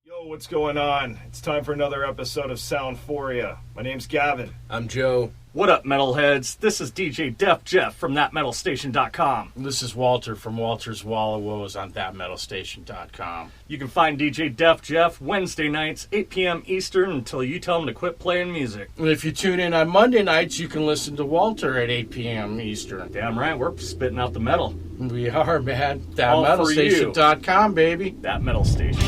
Yo, what's going on? It's time for another episode of Soundphoria. My name's Gavin. I'm Joe. What up, metalheads? This is DJ Def Jeff from ThatMetalStation.com. This is Walter from Walter's Walla Woes on ThatMetalStation.com. You can find DJ Def Jeff Wednesday nights, 8 p.m. Eastern, until you tell him to quit playing music. And if you tune in on Monday nights, you can listen to Walter at 8 p.m. Eastern. Damn right, we're spitting out the metal. We are, man. All for you. ThatMetalStation.com, baby. That Metal Station.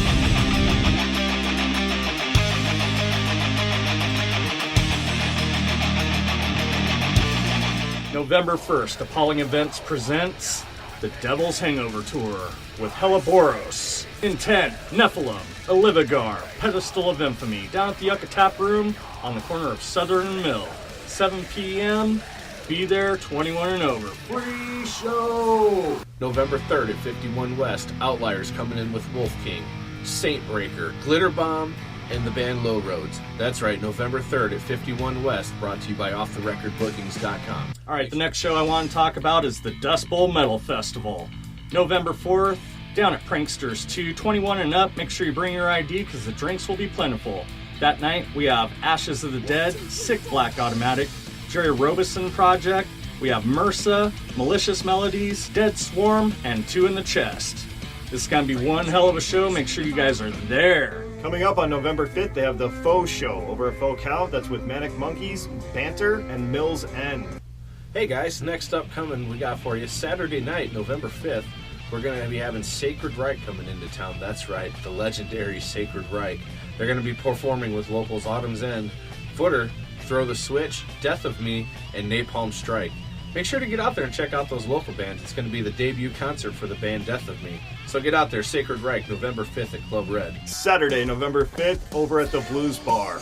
November 1st, Appalling Events presents The Devil's Hangover Tour with Helleboros, Intent, Nephilim, Olivigar, Pedestal of Infamy, down at the Yucca Tap Room on the corner of Southern and Mill. 7 p.m. Be there, 21 and over. Free show! November 3rd at 51 West, Outliers coming in with Wolf King, Saint Breaker, Glitter Bomb, and the band Low Roads. That's right, November 3rd at 51 West, brought to you by OffTheRecordBookings.com. All right, the next show I want to talk about is the Dust Bowl Metal Festival. November 4th, down at Pranksters 2, 21 and up. Make sure you bring your ID because the drinks will be plentiful. That night, we have Ashes of the Dead, Sick Black Automatic, Jerry Robeson Project, we have MRSA, Malicious Melodies, Dead Swarm, and Two in the Chest. This is going to be one hell of a show. Make sure you guys are there. Coming up on November 5th, they have the Faux Show over at Faux Cow. That's with Manic Monkeys, Banter, and Mills End. Hey guys, next up coming we got for you Saturday night, November 5th. We're going to be having Sacred Reich coming into town. That's right, the legendary Sacred Reich. They're going to be performing with locals Autumn's End, Footer, Throw the Switch, Death of Me, and Napalm Strike. Make sure to get out there and check out those local bands. It's going to be the debut concert for the band Death of Me. So get out there, Sacred Reich, November 5th at Club Red. Saturday, November 5th, over at the Blues Bar.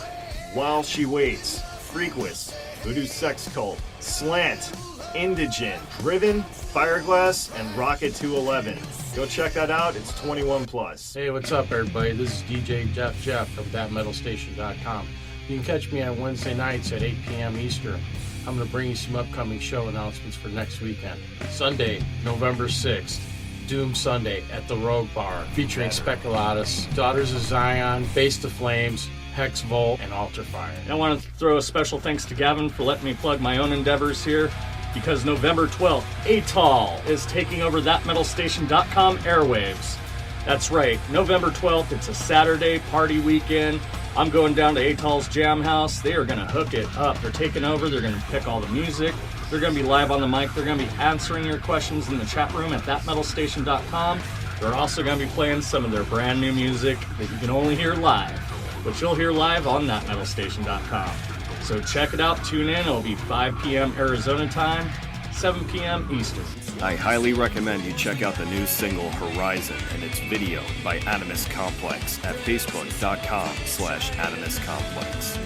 While She Waits, Freakless, Voodoo Sex Cult, Slant, Indigent, Driven, Fireglass, and Rocket 211. Go check that out. It's 21 plus. Hey, what's up, everybody? This is DJ Def Jeff from ThatMetalStation.com. You can catch me on Wednesday nights at 8 p.m. Eastern. I'm going to bring you some upcoming show announcements for next weekend. Sunday, November 6th, Doom Sunday at the Rogue Bar, featuring Speculatus, Daughters of Zion, Face to Flames, Hex Volt, and Altar Fire. And I want to throw a special thanks to Gavin for letting me plug my own endeavors here, because November 12th, ATOL is taking over ThatMetalStation.com airwaves. That's right, November 12th, it's a Saturday party weekend. I'm going down to ATOL's Jam House. They are going to hook it up. They're taking over. They're going to pick all the music. They're going to be live on the mic. They're going to be answering your questions in the chat room at ThatMetalStation.com. They're also going to be playing some of their brand new music that you can only hear live, but you'll hear live on ThatMetalStation.com. So check it out. Tune in. It'll be 5 p.m. Arizona time, 7 p.m. Eastern. I highly recommend you check out the new single Horizon and its video by Animus Complex at facebook.com/Animus Complex.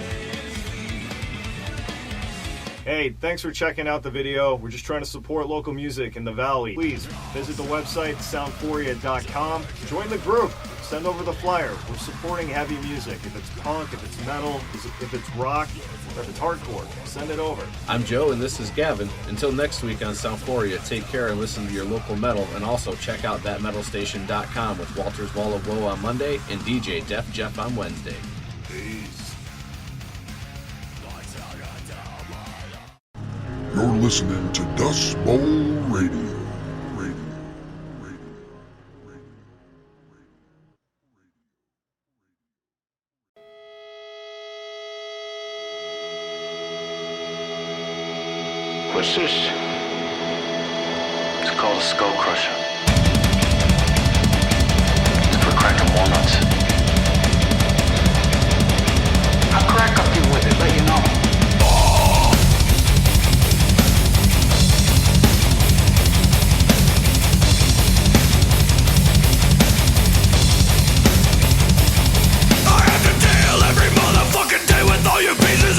Hey, thanks for checking out the video. We're just trying to support local music in the Valley. Please visit the website soundphoria.com. Join the group. Send over the flyer. We're supporting heavy music. If it's punk, if it's metal, if it's rock, or if it's hardcore, send it over. I'm Joe, and this is Gavin. Until next week on Soundphoria, take care and listen to your local metal, and also check out ThatMetalStation.com with Walter's Wall of Woe on Monday and DJ Def Jeff on Wednesday. Peace. You're listening to Dust Bowl Radio. What's this? It's called a skull crusher. It's for cracking walnuts. I'll crack up you with it, let you know.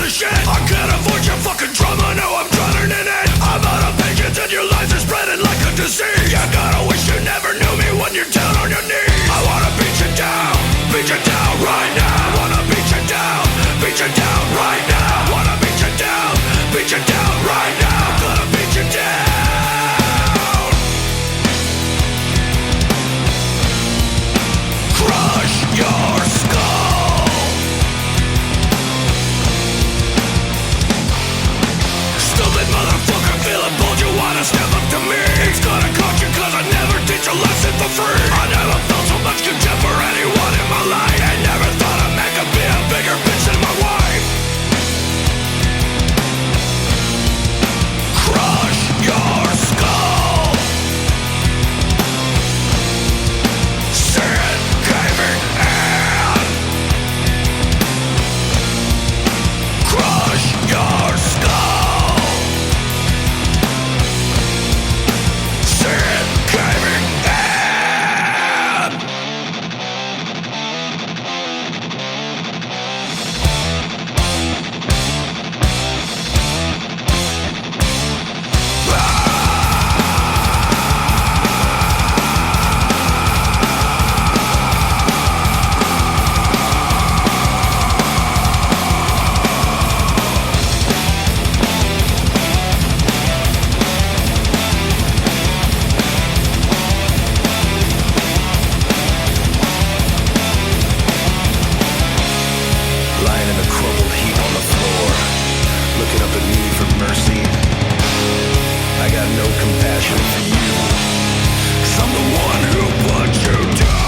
Shit. I can't afford your fucking trauma, now I'm drowning in it. I'm out of patience and your lies are spreading like a disease. You gotta for free. I never felt so much contempt for anyone in my life, and never thought a man could be a bigger bitch than my wife. Crush your skull. Sit caving in. Crush your skull. Sit caving in. Lying in a crumpled heap on the floor, looking up at me for mercy. I got no compassion for you, 'cause I'm the one who put you down.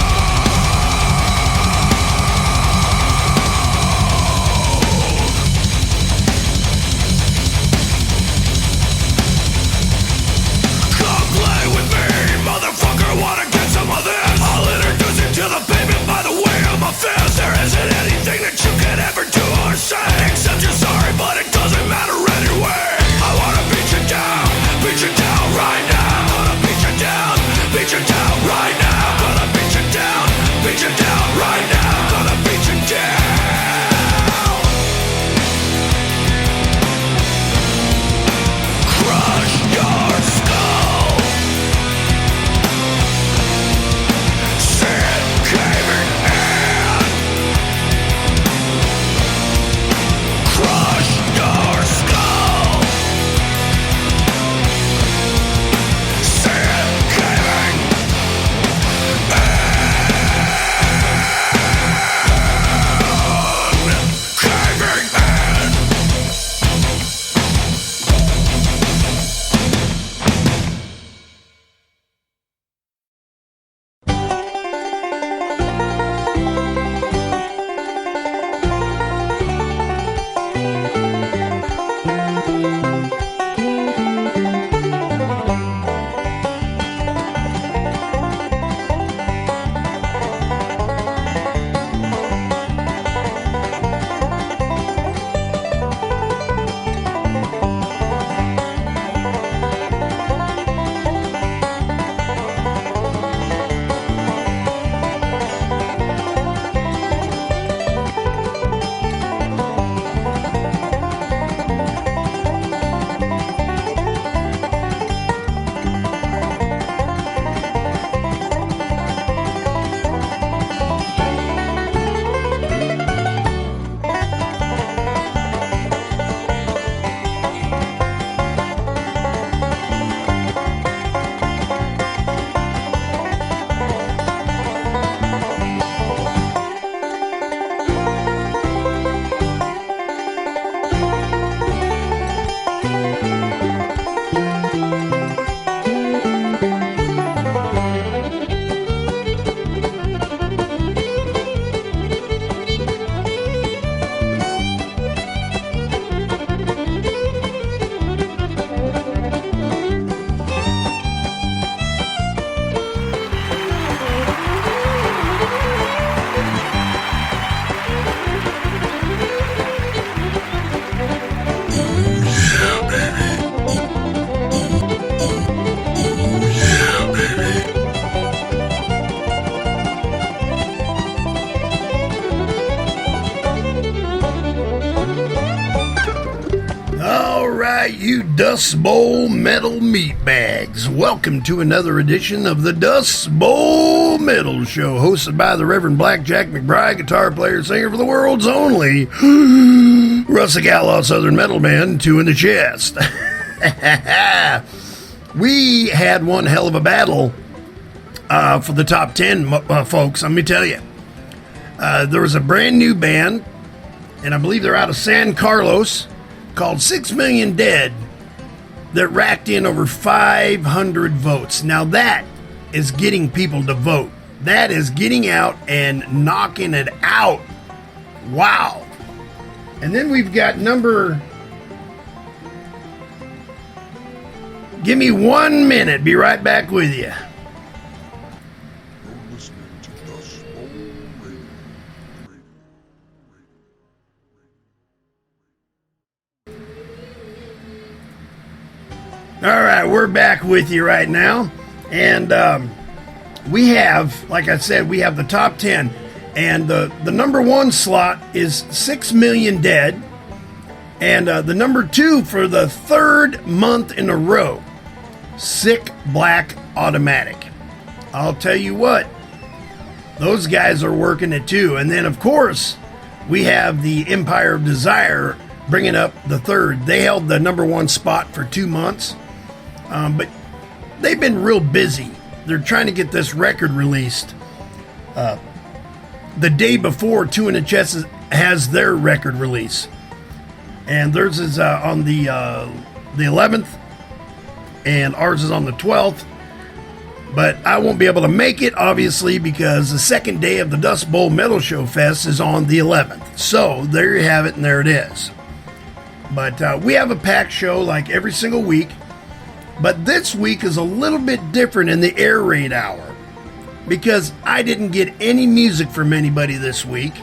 Come play with me, motherfucker, wanna get some of this? I'll introduce you to the pavement by the way of my fist. There isn't anything that you can ever do or say, except you're sorry, but it doesn't matter anyway. I wanna beat you down right now. Gonna beat you down right now. Gonna beat you down right now. Gonna beat you down. Crush your skull. Sit caving in. Crush your skull. Sit caving in. Caving in. right, you Dust Bowl metal meatbags. Welcome to another edition of the Dust Bowl Metal Show, hosted by the Reverend Blackjack McBride, guitar player, singer for the world's only rustic outlaw southern metal man, two in the chest. We had one hell of a battle for the top 10, folks, let me tell you. There was a brand new band, and I believe they're out of San Carlos, called 6 Million Dead, that racked in over 500 votes. Now that is getting people to vote. That is getting out and knocking it out. Wow. And then we've got number... Give me 1 minute. Be right back with you. You're listening to Dust Bowl Radio. All right, we're back with you right now. And we have, like I said, we have the top 10. And the number one slot is 6 Million Dead. And the number two for the third month in a row, Sick Black Automatic. I'll tell you what, those guys are working it too. And then, of course, we have the Empire of Desire bringing up the third. They held the number one spot for 2 months, but they've been real busy. They're trying to get this record released. The day before, Two in the Chest has their record release. And theirs is on the 11th, and ours is on the 12th. But I won't be able to make it, obviously, because the second day of the Dust Bowl Metal Show Fest is on the 11th. So there you have it, and there it is. But we have a packed show like every single week. But this week is a little bit different in the air raid hour, because I didn't get any music from anybody this week.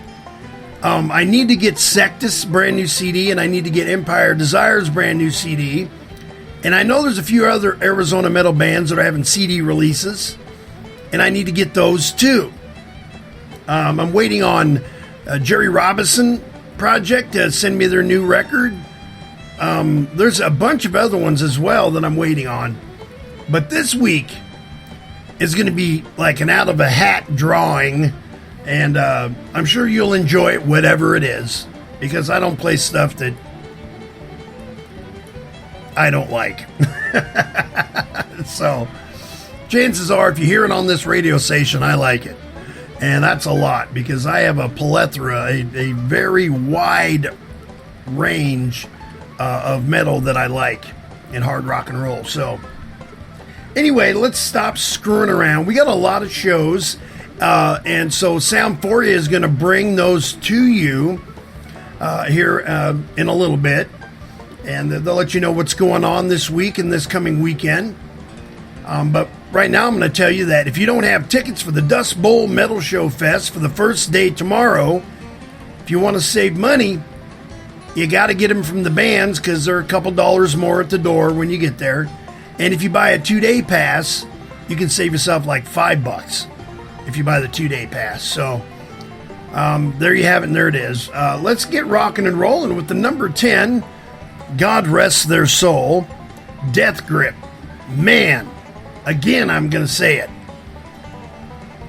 I need to get Sectus' brand new CD, and I need to get Empire Desire's brand new CD. And I know there's a few other Arizona metal bands that are having CD releases, and I need to get those too. I'm waiting on Jerry Robinson Project to send me their new record. There's a bunch of other ones as well that I'm waiting on. But this week is going to be like an out of a hat drawing, and I'm sure you'll enjoy it, whatever it is, because I don't play stuff that I don't like. So chances are, if you hear it on this radio station, I like it. And that's a lot, because I have a plethora, a very wide range of metal that I like in hard rock and roll. So anyway, let's stop screwing around. We got a lot of shows, and so Soundphoria is going to bring those to you here in a little bit, and they'll let you know what's going on this week and this coming weekend. But right now I'm going to tell you that if you don't have tickets for the Dust Bowl Metal Show Fest for the first day tomorrow, if you want to save money, you got to get them from the bands, because they're a couple dollars more at the door when you get there. And if you buy a 2-day pass, you can save yourself like $5 if you buy the 2-day pass. So there you have it, and there it is. Let's get rocking and rolling with the number 10, God Rest Their Soul, Death Grip. Man, again, I'm going to say it.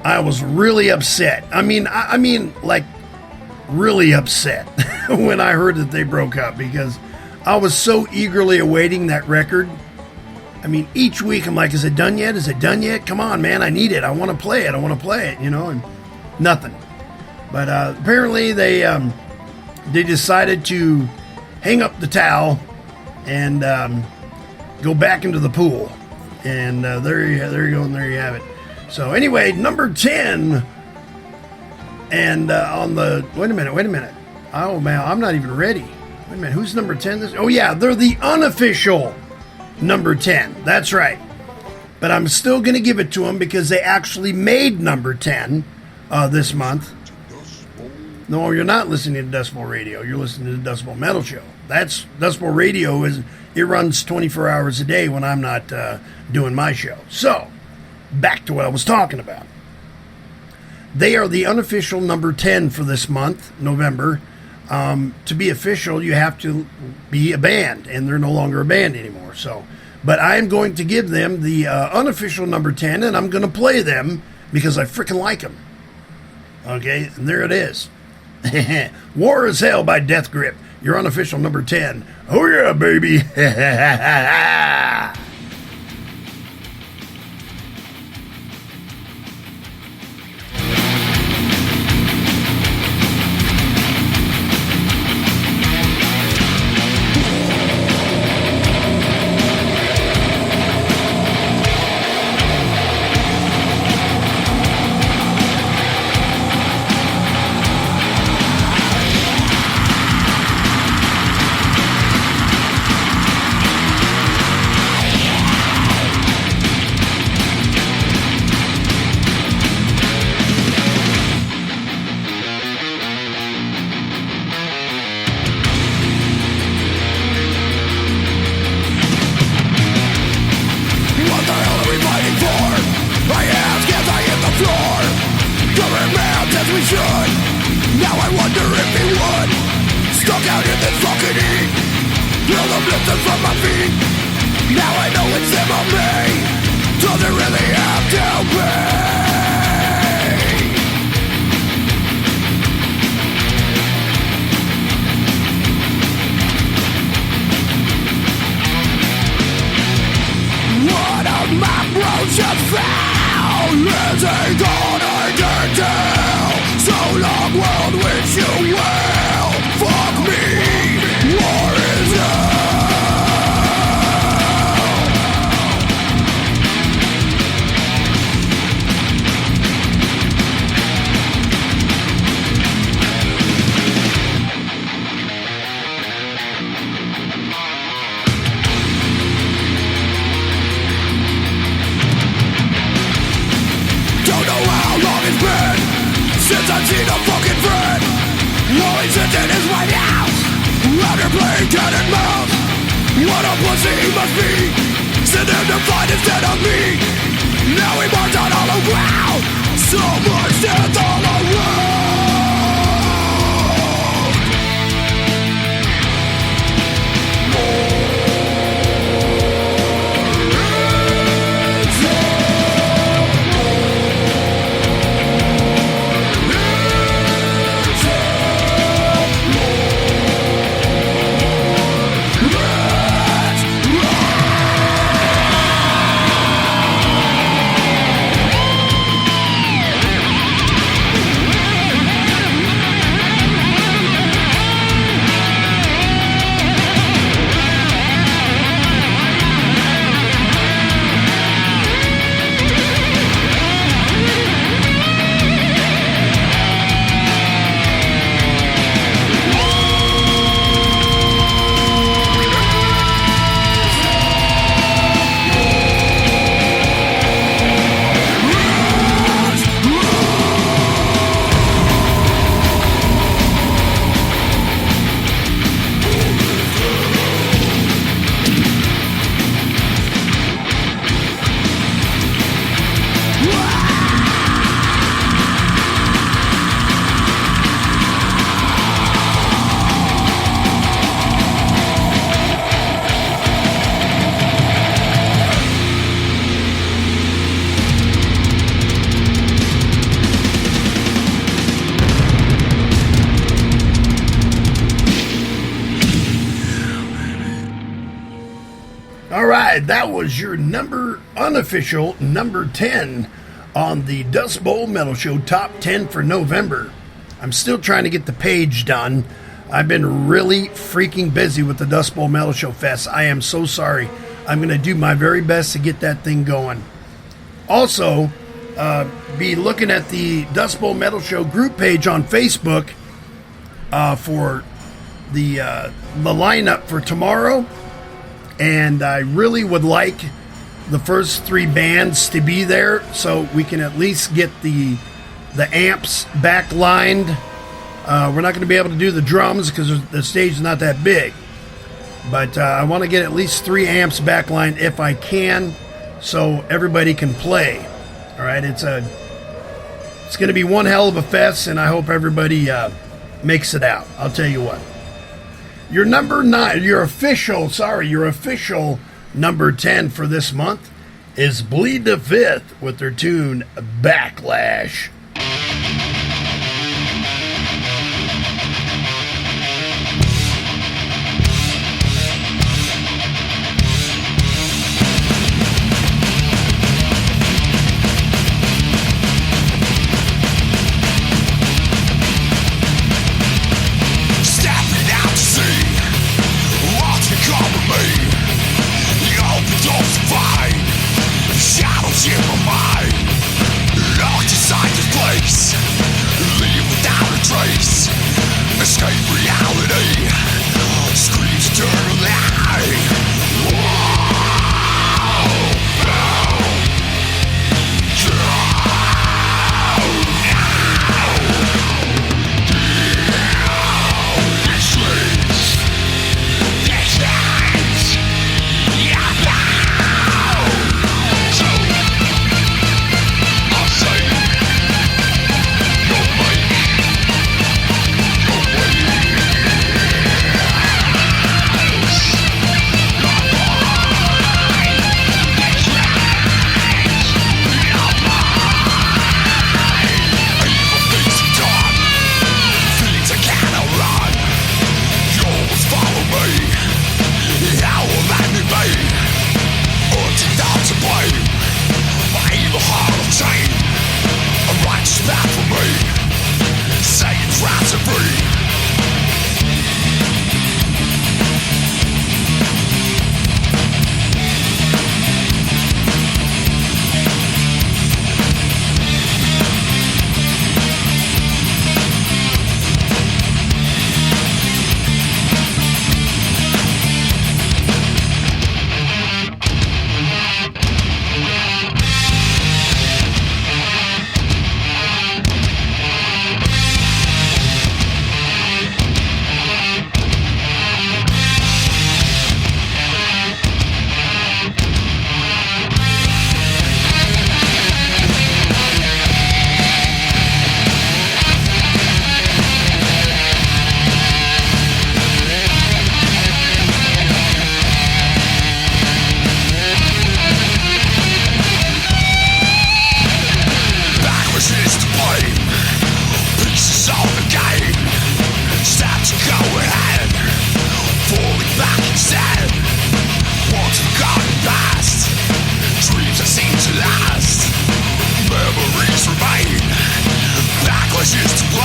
I was really upset. I mean, like, really upset when I heard that they broke up, because I was so eagerly awaiting that record. I mean, each week I'm like, is it done yet? Is it done yet? Come on, man, I need it. I want to play it. I want to play it, and nothing. But apparently they decided to hang up the towel and go back into the pool. And there you go, and there you have it. So anyway, number 10. And on the... Wait a minute. Oh, man, I'm not even ready. Wait a minute, who's number 10? Oh, yeah, they're the unofficial number 10. That's right. But I'm still going to give it to them, because they actually made number 10 this month. No, you're not listening to Dust Bowl Radio. You're listening to the Dust Bowl Metal Show. That's Dust Bowl Radio. It runs 24 hours a day when I'm not doing my show. So, back to what I was talking about. They are the unofficial number 10 for this month, November. To be official, you have to be a band, and they're no longer a band anymore. So, but I'm going to give them the unofficial number 10, and I'm going to play them because I freaking like them. Okay, and there it is. War is Hell by Death Grip, your unofficial number 10. Oh yeah, baby. should. Now I wonder if he would. Stuck out in this fucking heat. Feel the blisters from my feet. Now I know it's him or me. Does it really have to be? One of my bros just fell. Is he gonna get down? So long world, wish you well. Fuck me, war is hell. Don't know how long it's been since I've seen a fucking friend. All he's sitting is my house, after playing cat and mouse. What a pussy he must be, sitting there to fight instead of me. Now he marched on hollow ground, so much death all around. All right, that was your unofficial number 10 on the Dust Bowl Metal Show Top 10 for November. I'm still trying to get the page done. I've been really freaking busy with the Dust Bowl Metal Show Fest. I am so sorry. I'm going to do my very best to get that thing going. Also, be looking at the Dust Bowl Metal Show group page on Facebook for the lineup for tomorrow. And I really would like the first three bands to be there so we can at least get the amps backlined. We're not going to be able to do the drums because the stage is not that big. But I want to get at least 3 amps backlined if I can so everybody can play. All right, it's going to be one hell of a fest, and I hope everybody makes it out. I'll tell you what. Your your official number 10 for this month is Bleed the Fifth with their tune Backlash. Shadows in my mind, locked inside this is to blame.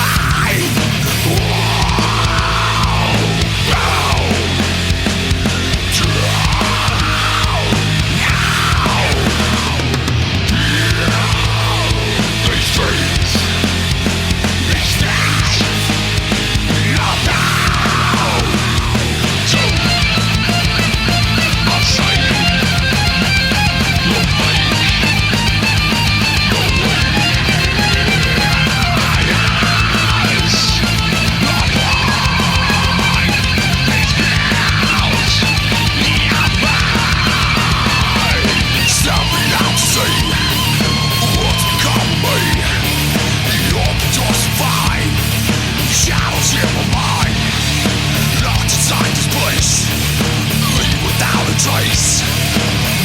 Trace.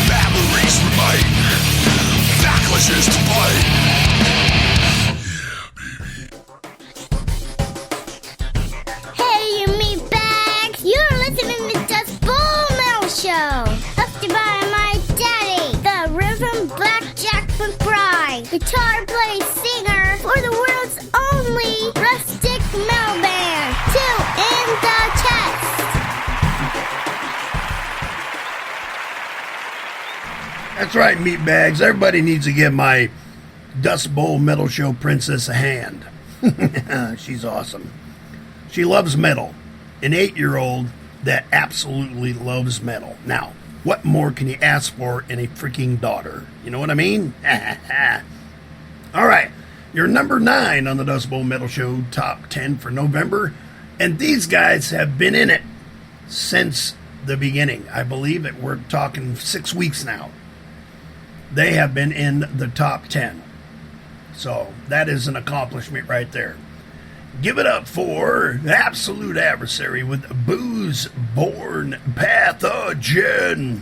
Memories remain. Backlash is to blame. Hey, you meatbags! You're listening to the Full Metal Show, hosted by my daddy, the Reverend Blackjack McBride, guitar play singer for the world's only rustic metal band, Two in the Chest. That's right, meatbags. Everybody needs to give my Dust Bowl Metal Show princess a hand. She's awesome. She loves metal. An 8-year-old that absolutely loves metal. Now, what more can you ask for in a freaking daughter? You know what I mean? All right. You're number 9 on the Dust Bowl Metal Show Top 10 for November. And these guys have been in it since the beginning. I believe that we're talking 6 weeks now. They have been in the top 10. So that is an accomplishment right there. Give it up for Absolute Adversary with Booze Born Pathogen.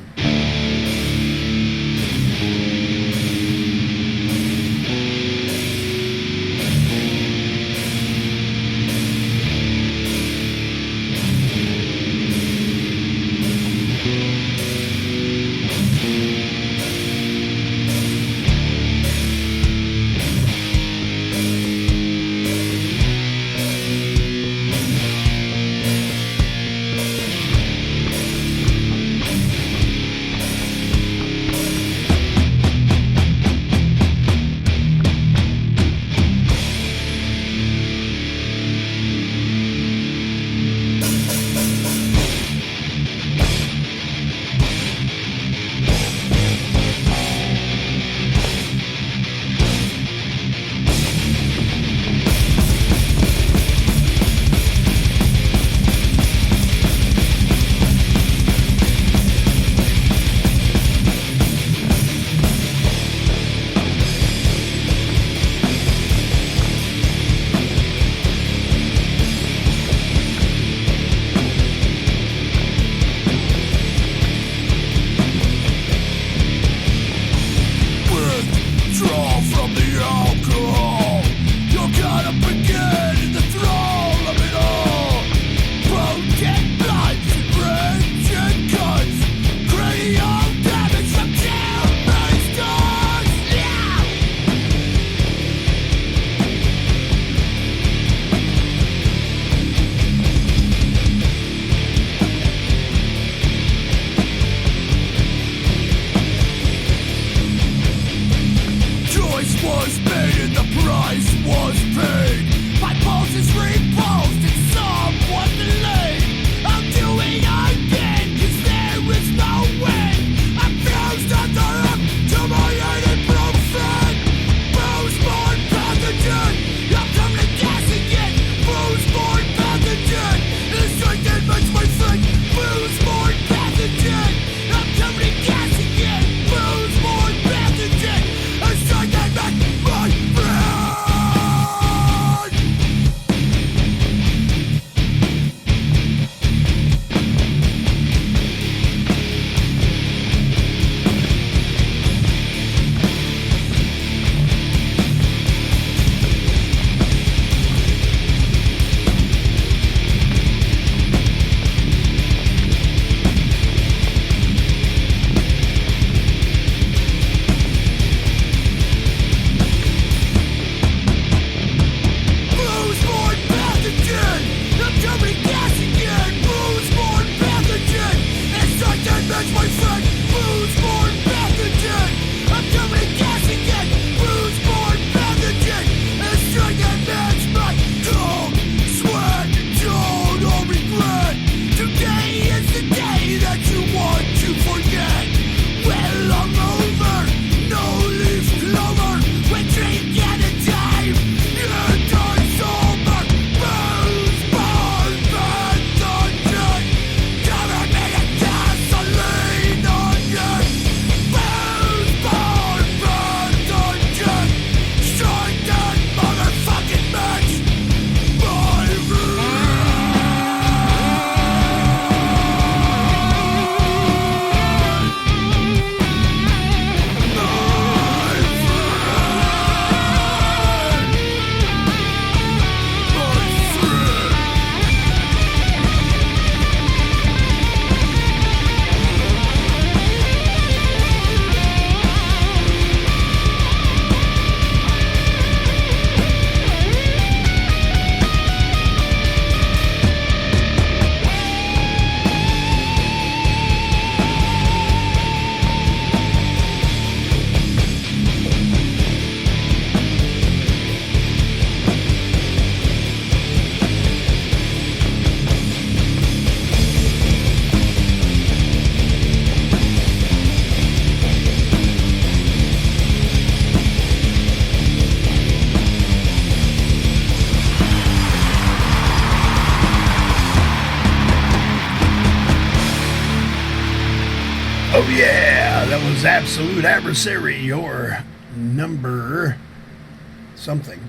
Oh yeah, that was Absolute Adversary, your number something.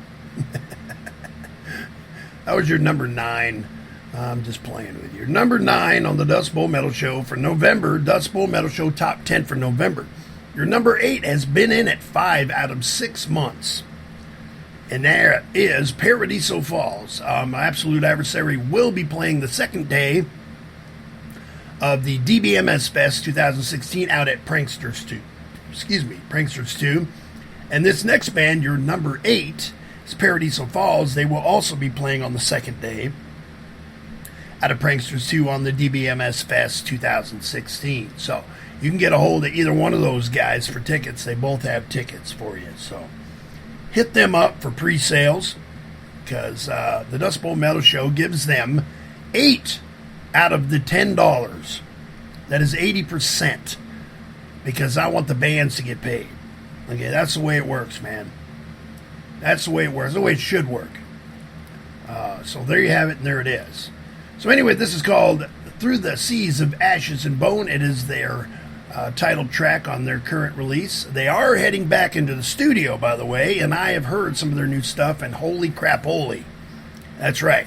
That was your number 9. I'm just playing with you. Number 9 on the Dust Bowl Metal Show for November. Dust Bowl Metal Show Top 10 for November. Your number 8 has been in it 5 out of 6 months. And there is Paradiso Falls. Absolute Adversary will be playing the second day of the DBMS Fest 2016 out at Pranksters 2. Pranksters 2. And this next band, your number 8, is Paradiso Falls. They will also be playing on the second day out of Pranksters 2 on the DBMS Fest 2016. So you can get a hold of either one of those guys for tickets. They both have tickets for you. So hit them up for pre-sales because the Dust Bowl Metal Show gives them 8 out of the $10. That is 80% because I want the bands to get paid. Okay, that's the way it works, man. That's the way it works. The way it should work. So there you have it, and there it is. So anyway, this is called Through the Seas of Ashes and Bone. It is their title track on their current release. They are heading back into the studio, by the way, and I have heard some of their new stuff, and holy crap, holy. That's right.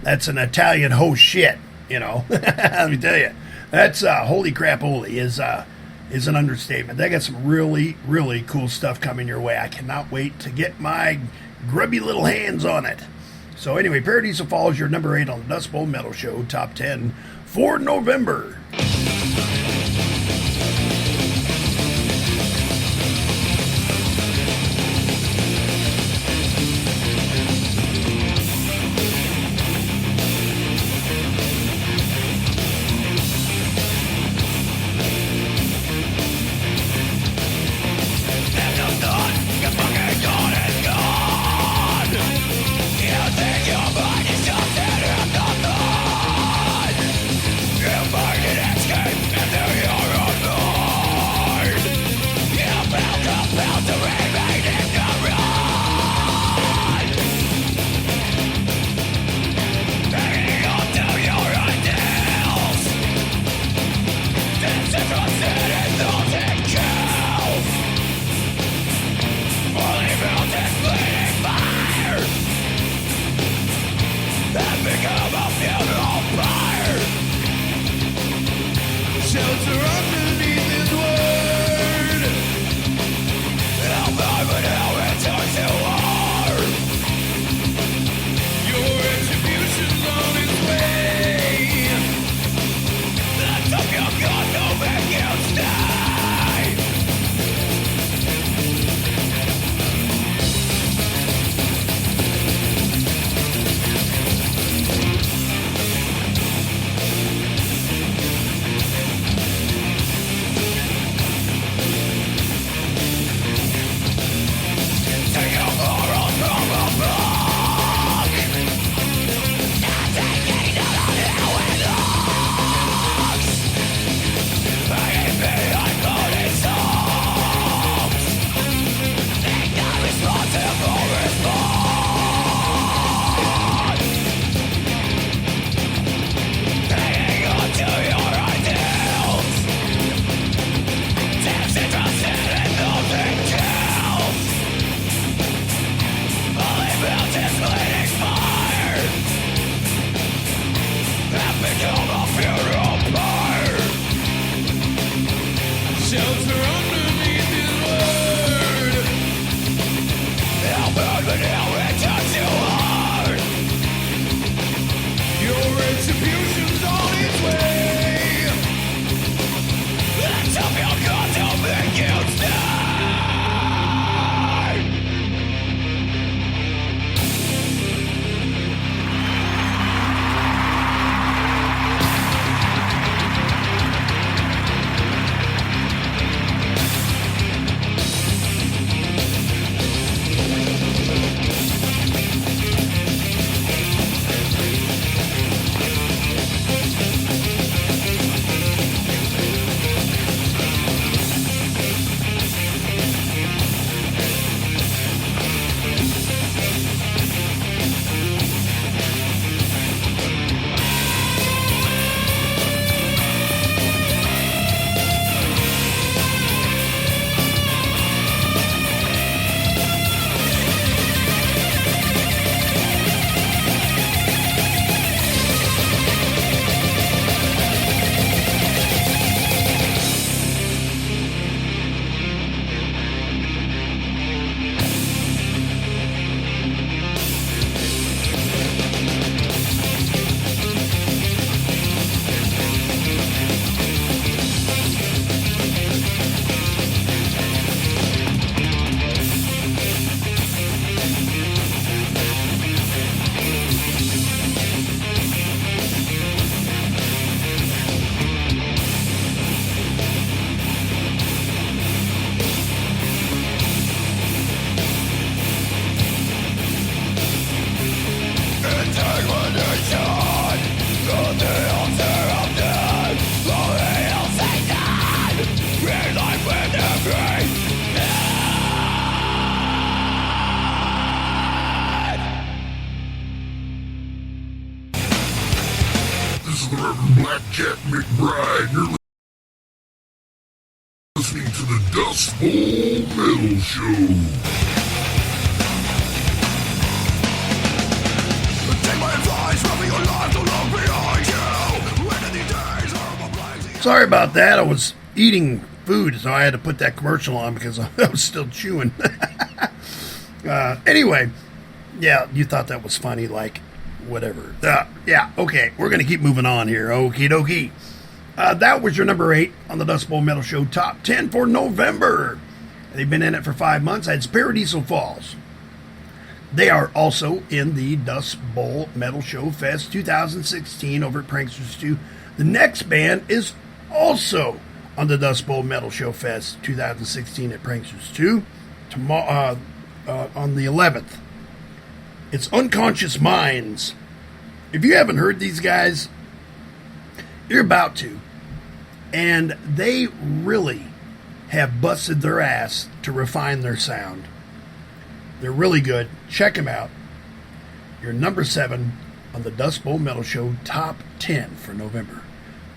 That's an Italian ho shit, you know. Let me tell you. That's holy crap, holy is an understatement. They got some really, really cool stuff coming your way. I cannot wait to get my grubby little hands on it. So anyway, Paradiso Falls, your number 8 on the Dust Bowl Metal Show Top 10 for November. Find it This is the Reverend Blackjack McBride. You're listening to the Dust Bowl Metal Show. Take my advice, loving your life, don't look behind you. When are these days horrible blazing? Sorry about that. I was eating food, so I had to put that commercial on because I was still chewing. Anyway, yeah, you thought that was funny, like, whatever. Yeah, okay, we're going to keep moving on here. Okie dokie. That was your number 8 on the Dust Bowl Metal Show Top 10 for November. They've been in it for 5 months. That's Paradiso Falls. They are also in the Dust Bowl Metal Show Fest 2016 over at Pranksters 2. The next band is also on the Dust Bowl Metal Show Fest 2016 at Pranksters 2 tomorrow, on the 11th. It's Unconscious Minds. If you haven't heard these guys, you're about to. And they really have busted their ass to refine their sound. They're really good. Check them out. You're number 7 on the Dust Bowl Metal Show Top 10 for November.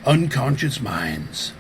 Unconscious Minds.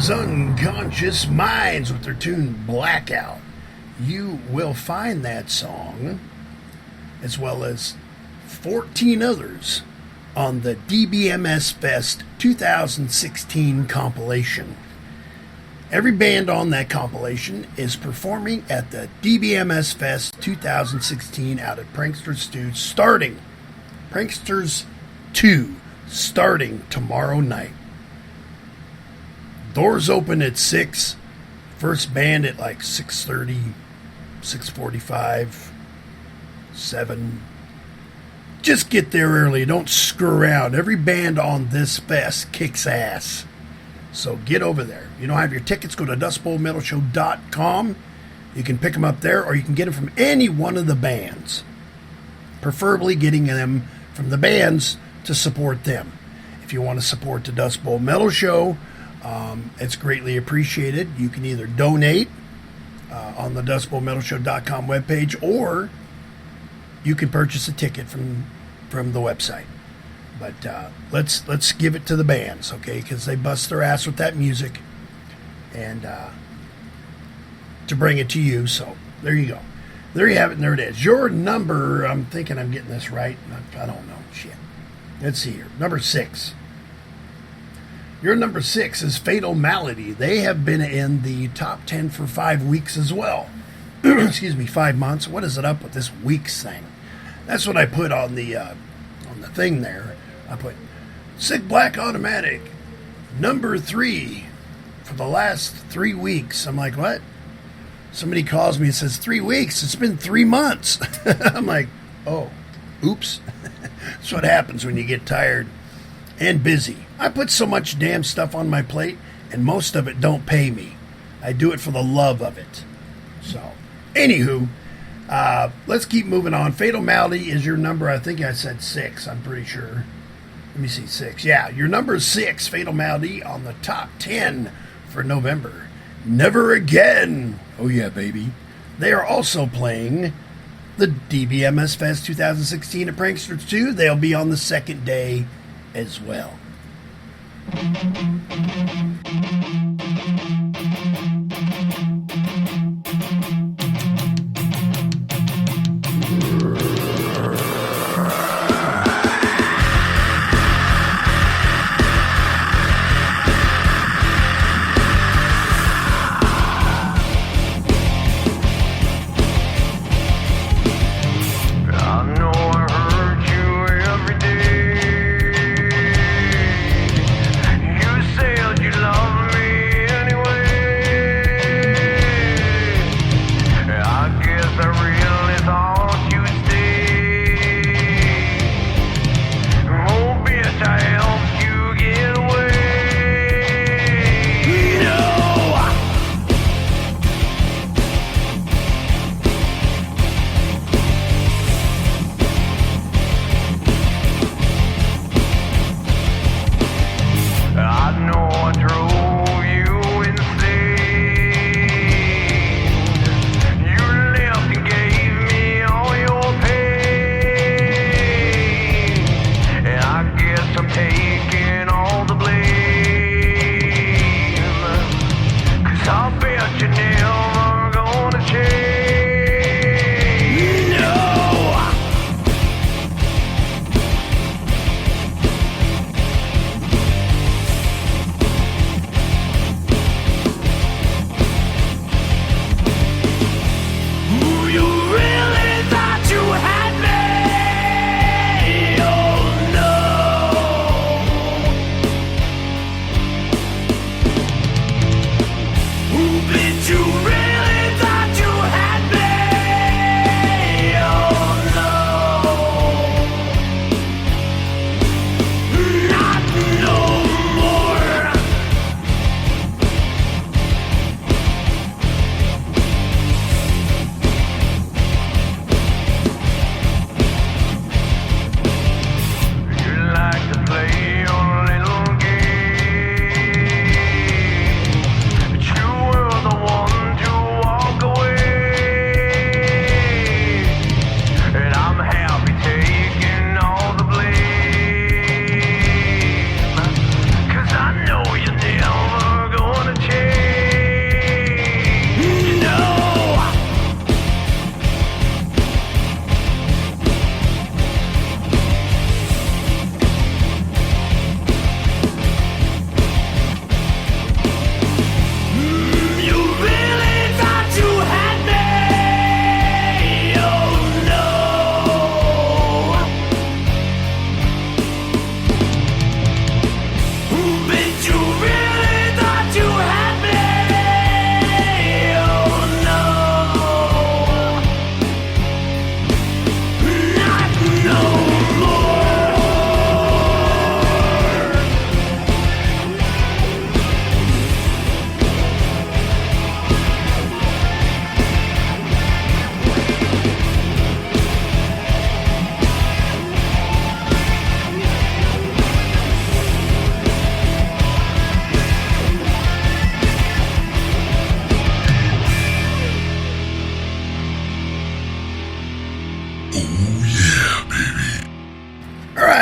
Prankster's Unconscious Minds with their tune Blackout. You will find that song, as well as 14 others, on the DBMS Fest 2016 compilation. Every band on that compilation is performing at the DBMS Fest 2016 out at Prankster's 2, Prankster's 2, starting tomorrow night. Doors open at 6. First band at like 6:30, 6:45, 7. Just get there early. Don't screw around. Every band on this fest kicks ass. So get over there. You don't have your tickets, go to dustbowlmetalshow.com. You can pick them up there, or you can get them from any one of the bands. Preferably getting them from the bands to support them. If you want to support the Dust Bowl Metal Show, it's greatly appreciated. You can either donate on the dustbowlmetalshow.com webpage, or you can purchase a ticket from the website. But let's give it to the bands, okay? Because they bust their ass with that music, and to bring it to you. So there you go. There you have it, and there it is. Your number, I'm thinking I'm getting this right. I don't know. Shit. Let's see here. Number 6. Your number 6 is Fatal Malady. They have been in the top 10 for 5 weeks as well. Excuse me, 5 months. What is it up with this weeks thing? That's what I put on the thing there. I put Sick Black Automatic, number 3 for the last 3 weeks. I'm like, what? Somebody calls me and says, 3 weeks? It's been 3 months. I'm like, oh, oops. That's what happens when you get tired and busy. I put so much damn stuff on my plate, and most of it don't pay me. I do it for the love of it. So, anywho, let's keep moving on. Fatal Malady is your number. I think I said 6. I'm pretty sure. Let me see, 6. Yeah, your number is 6, Fatal Malady, on the top 10 for November. Never Again. Oh, yeah, baby. They are also playing the DBMS Fest 2016 at Pranksters 2. They'll be on the second day as well. I know I hurt you every day. You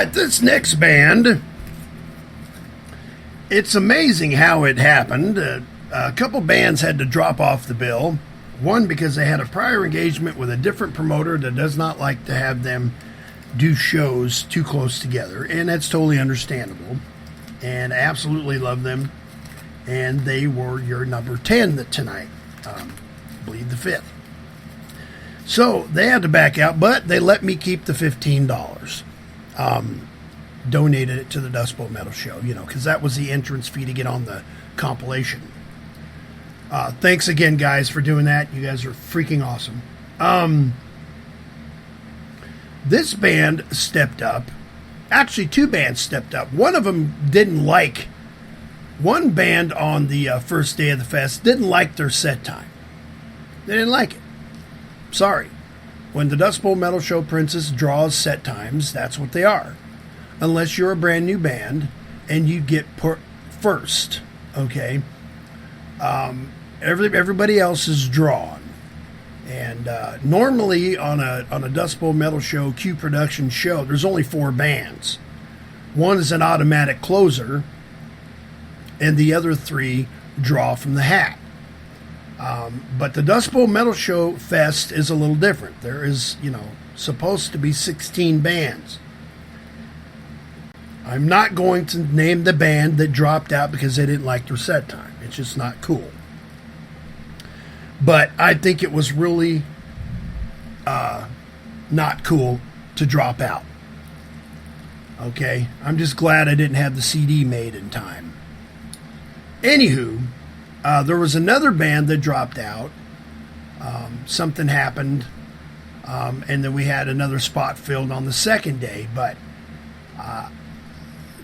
right, this next band, it's amazing how it happened. A couple bands had to drop off the bill. One, because they had a prior engagement with a different promoter that does not like to have them do shows too close together, and that's totally understandable. And I absolutely love them. And they were your number 10 tonight, I believe the 5th. So they had to back out, but they let me keep the $15. Donated it to the Dust Bowl Metal Show, because that was the entrance fee to get on the compilation. Thanks again, guys, for doing that. You guys are freaking awesome. This band stepped up. Actually, two bands stepped up. One of them didn't like. One band on the first day of the fest didn't like their set time. They didn't like it. Sorry. When the Dust Bowl Metal Show Princess draws set times, that's what they are. Unless you're a brand new band and you get put first, okay? Everybody else is drawn. And normally on a Dust Bowl Metal Show Q Production show, there's only 4 bands. One is an automatic closer, and the other 3 draw from the hat. But the Dust Bowl Metal Show Fest is a little different. There is, supposed to be 16 bands. I'm not going to name the band that dropped out because they didn't like their set time. It's just not cool. But I think it was really not cool to drop out. Okay? I'm just glad I didn't have the CD made in time. Anywho, there was another band that dropped out. Something happened, and then we had another spot filled on the second day, but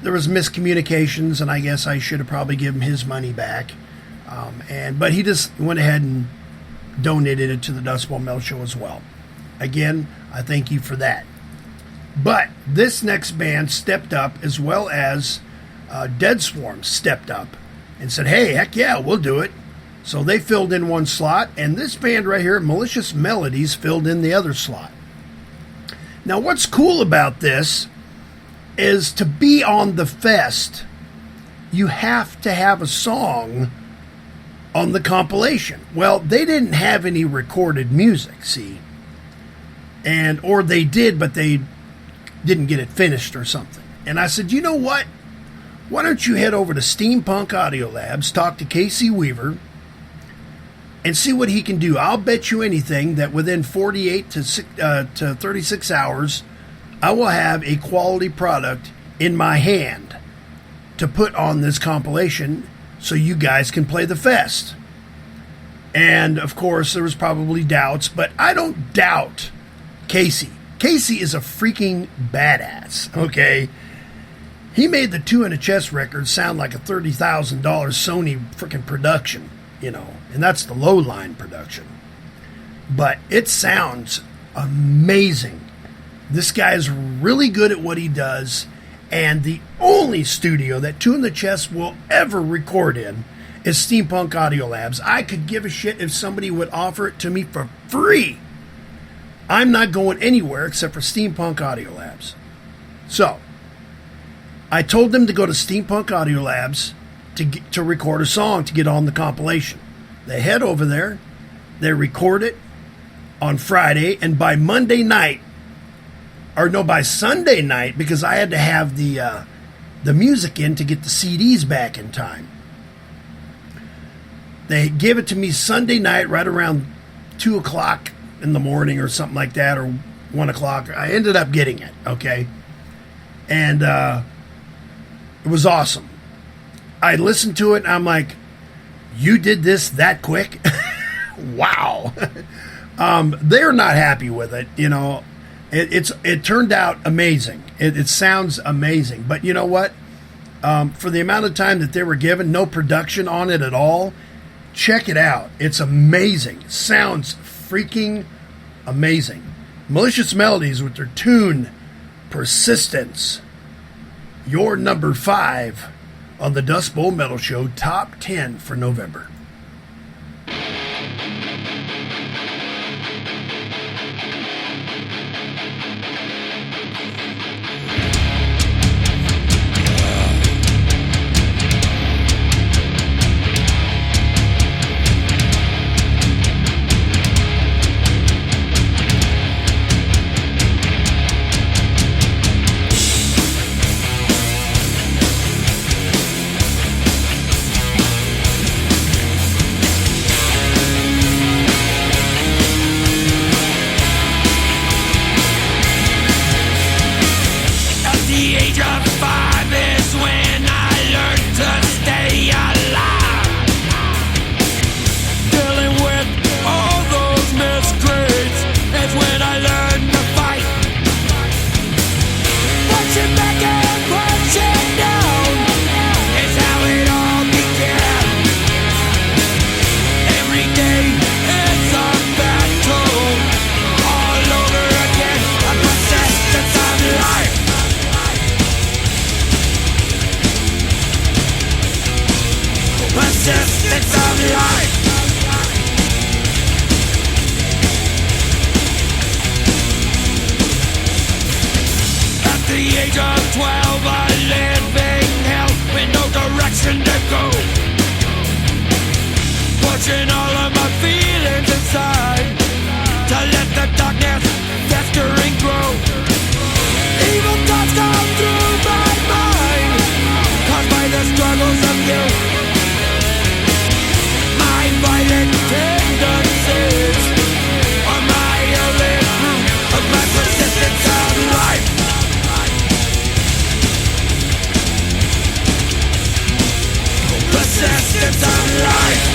there was miscommunications, and I guess I should have probably given him his money back. But he just went ahead and donated it to the Dust Bowl Metal Show as well. Again, I thank you for that. But this next band stepped up, as well as Dead Swarm stepped up and said, hey, heck yeah, we'll do it. So they filled in one slot, and this band right here, Malicious Melodies, filled in the other slot. Now, what's cool about this is to be on the fest, you have to have a song on the compilation. Well, they didn't have any recorded music, see? Or they did, but they didn't get it finished or something. And I said, you know what? Why don't you head over to Steampunk Audio Labs, talk to Casey Weaver, and see what he can do. I'll bet you anything that within 48 to 36 hours, I will have a quality product in my hand to put on this compilation so you guys can play the fest. And, of course, there was probably doubts, but I don't doubt Casey. Casey is a freaking badass, okay? He made the Two in a Chest record sound like a $30,000 Sony freaking production, and that's the low-line production. But it sounds amazing. This guy is really good at what he does, and the only studio that Two in the Chest will ever record in is Steampunk Audio Labs. I could give a shit if somebody would offer it to me for free. I'm not going anywhere except for Steampunk Audio Labs. So, I told them to go to Steampunk Audio Labs to record a song to get on the compilation. They head over there, they record it on Friday, and by Monday night, by Sunday night, because I had to have the music in to get the CDs back in time. They gave it to me Sunday night right around 2 o'clock in the morning or something like that, or 1 o'clock. I ended up getting it, okay? And it was awesome. I listened to it, and I'm like, you did this that quick? Wow. They're not happy with it, It turned out amazing. It sounds amazing. But you know what? For the amount of time that they were given, no production on it at all, check it out. It's amazing. It sounds freaking amazing. Malicious Melodies with their tune Persistence. Your number 5 on the Dust Bowl Metal Show Top 10 for November. persistence of life. At the age of 12, a living hell with no direction to go. Pushing all of my feelings inside to let the darkness fester and grow. Evil thoughts come through my mind, caused by the struggles of youth. My violent tendencies are my only proof of my persistence of life. Persistence of life.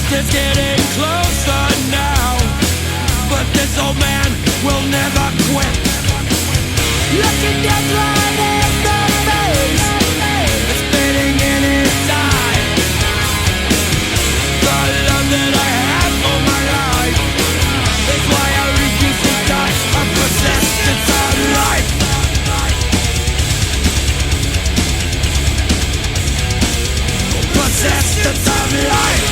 It's getting closer now, but this old man will never quit. Looking death right in the face, spitting in his eye. The love that I have all my life is why I refuse to die. A persistence of life. Persistence of life.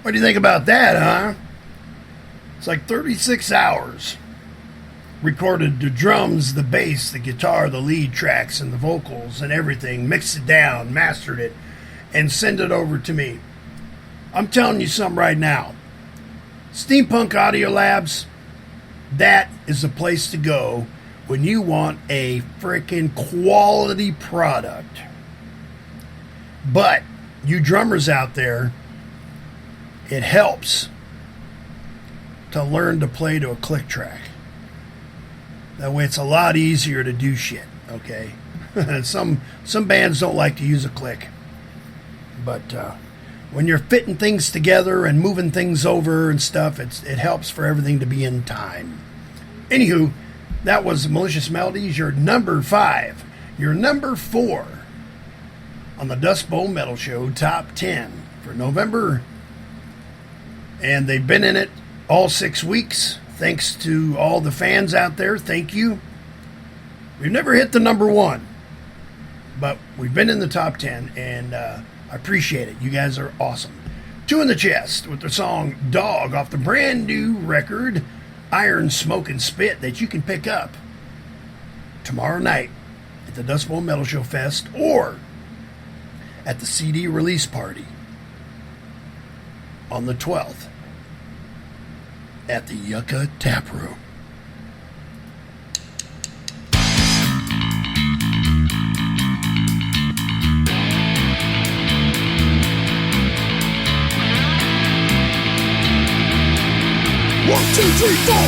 What do you think about that, huh? It's like 36 hours. Recorded the drums, the bass, the guitar, the lead tracks, and the vocals and everything. Mixed it down, mastered it, and sent it over to me. I'm telling you something right now. Steampunk Audio Labs, that is the place to go when you want a freaking quality product. But you drummers out there, it helps to learn to play to a click track. That way it's a lot easier to do shit, okay? Some bands don't like to use a click. But when you're fitting things together and moving things over and stuff, it helps for everything to be in time. Anywho, that was Malicious Melodies, your number 5. Your number 4 on the Dust Bowl Metal Show Top 10 for November. And they've been in it all 6 weeks. Thanks to all the fans out there. Thank you. We've never hit the number 1, but we've been in the top 10, and I appreciate it. You guys are awesome. 2 in the Chest with the song Dog off the brand new record Iron, Smoke, and Spit that you can pick up tomorrow night at the Dust Bowl Metal Show Fest or at the CD release party on the 12th at the Yucca Tap Room. One, two, three, four.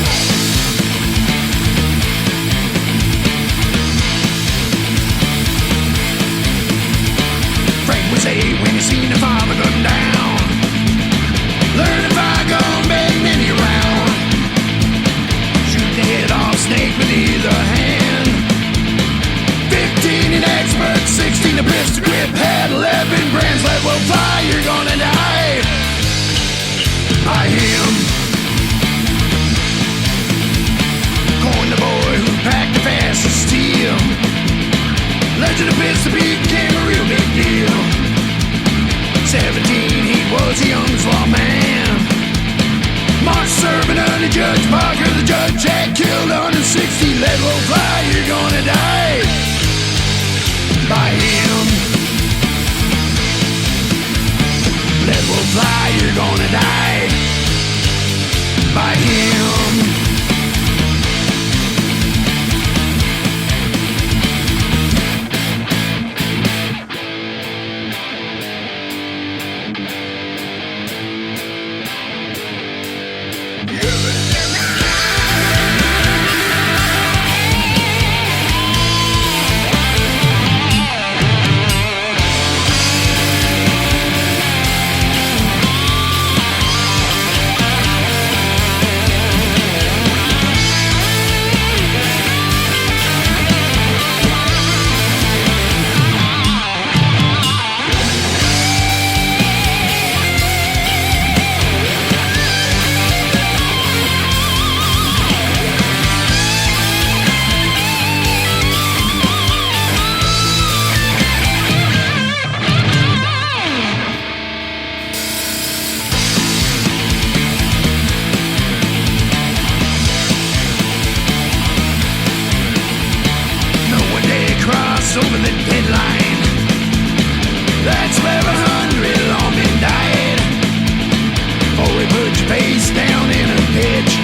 we put your face down in a ditch.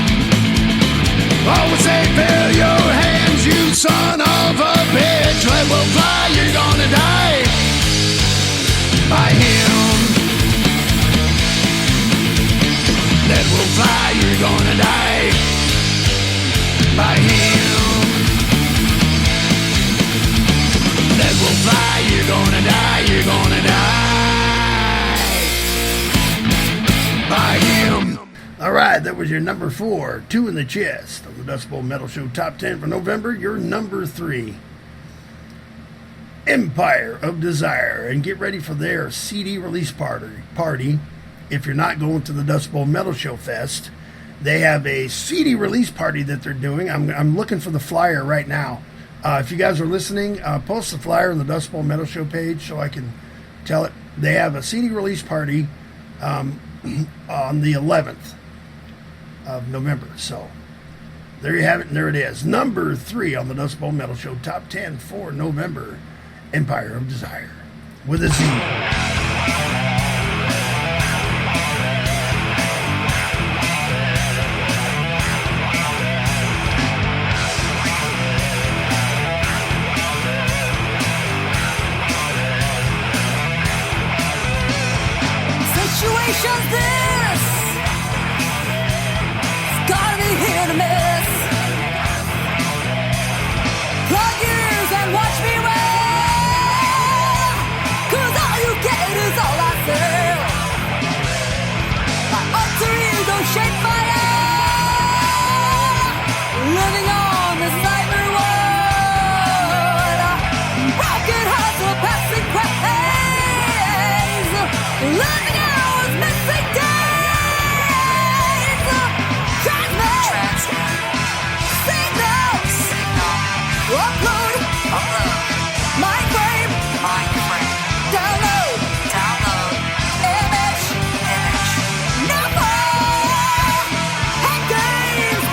Always say, fill your hands, you son of a bitch. Lead will fly, you're gonna die by him. Lead will fly, you're gonna die by him. Lead will fly, you're gonna die, you're gonna die by him. All right, that was your number 4, Two in the Chest on the Dust Bowl Metal Show Top 10 for November. Your number 3, Empire of Desire. And get ready for their CD release party. If you're not going to the Dust Bowl Metal Show Fest, they have a CD release party that they're doing. I'm looking for the flyer right now. If you guys are listening, post the flyer on the Dust Bowl Metal Show page so I can tell it. They have a CD release party on the 11th of November. So there you have it, and there it is. Number 3 on the Dust Bowl Metal Show Top 10 for November, Empire of Desire with a Z. Situation's this, it's gotta be hit or miss. Plug ears and watch me well, 'cause all you get is all I say. My alter ego shaped by living on this nightmare world. Broken hearts are passing craze, living hours, missing days. Transmit, signals, upload, mind frame, download, image, number, hack games,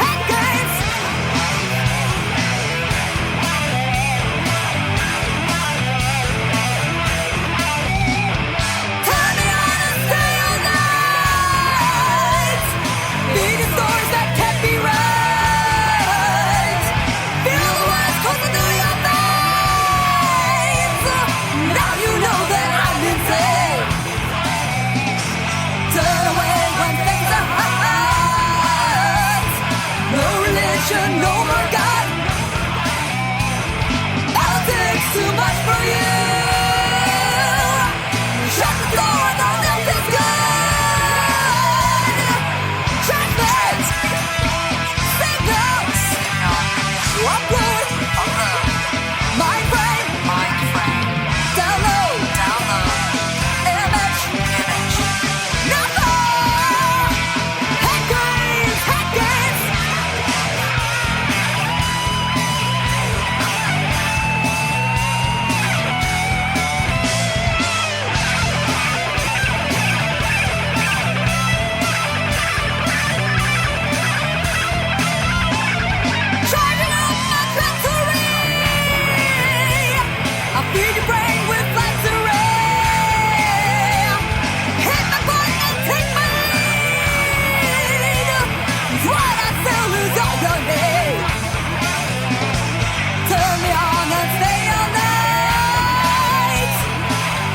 turn me on and stay all night. Vegan stories that can't be right. Feel the words coursing through your veins. Now you know that I'm insane. Turn away when things are hot. No religion, no more God. Politics too much for you. Shut the door, though nothing's good. Transmit, signals, upload, mind frame, download, image, number, hack games. Charging up my battery. I feed your brain with battery. Hit the button and take my lead. What I sell is all you need. Turn me on and stay all night.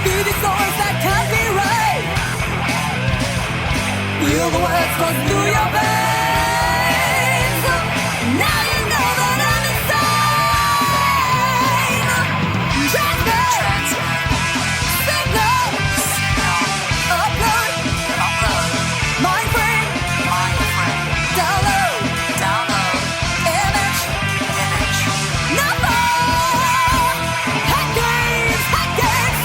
Feed the stories that can't be right. Feel the words run through your veins. Now you know that I'm insane. Transmit, signals, upload, mind frame, download, image, number, hack games, hack games.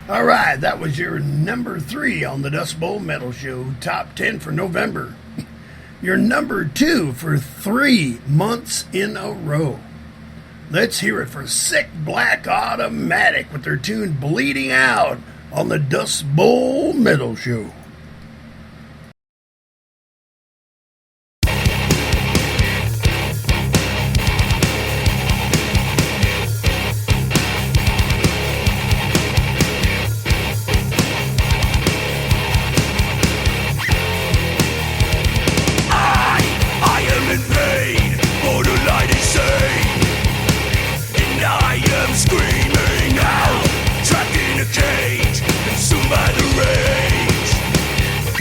All right, that was your number 3 on the Dust Bowl Metal Show, top 10 for November. Your number 2 for 3 months in a row. Let's hear it for Sick Black Automatic with their tune Bleeding Out on the Dust Bowl Metal Show. I am in pain, borderline insane, and I am screaming out, trapped in a cage, consumed by the rage,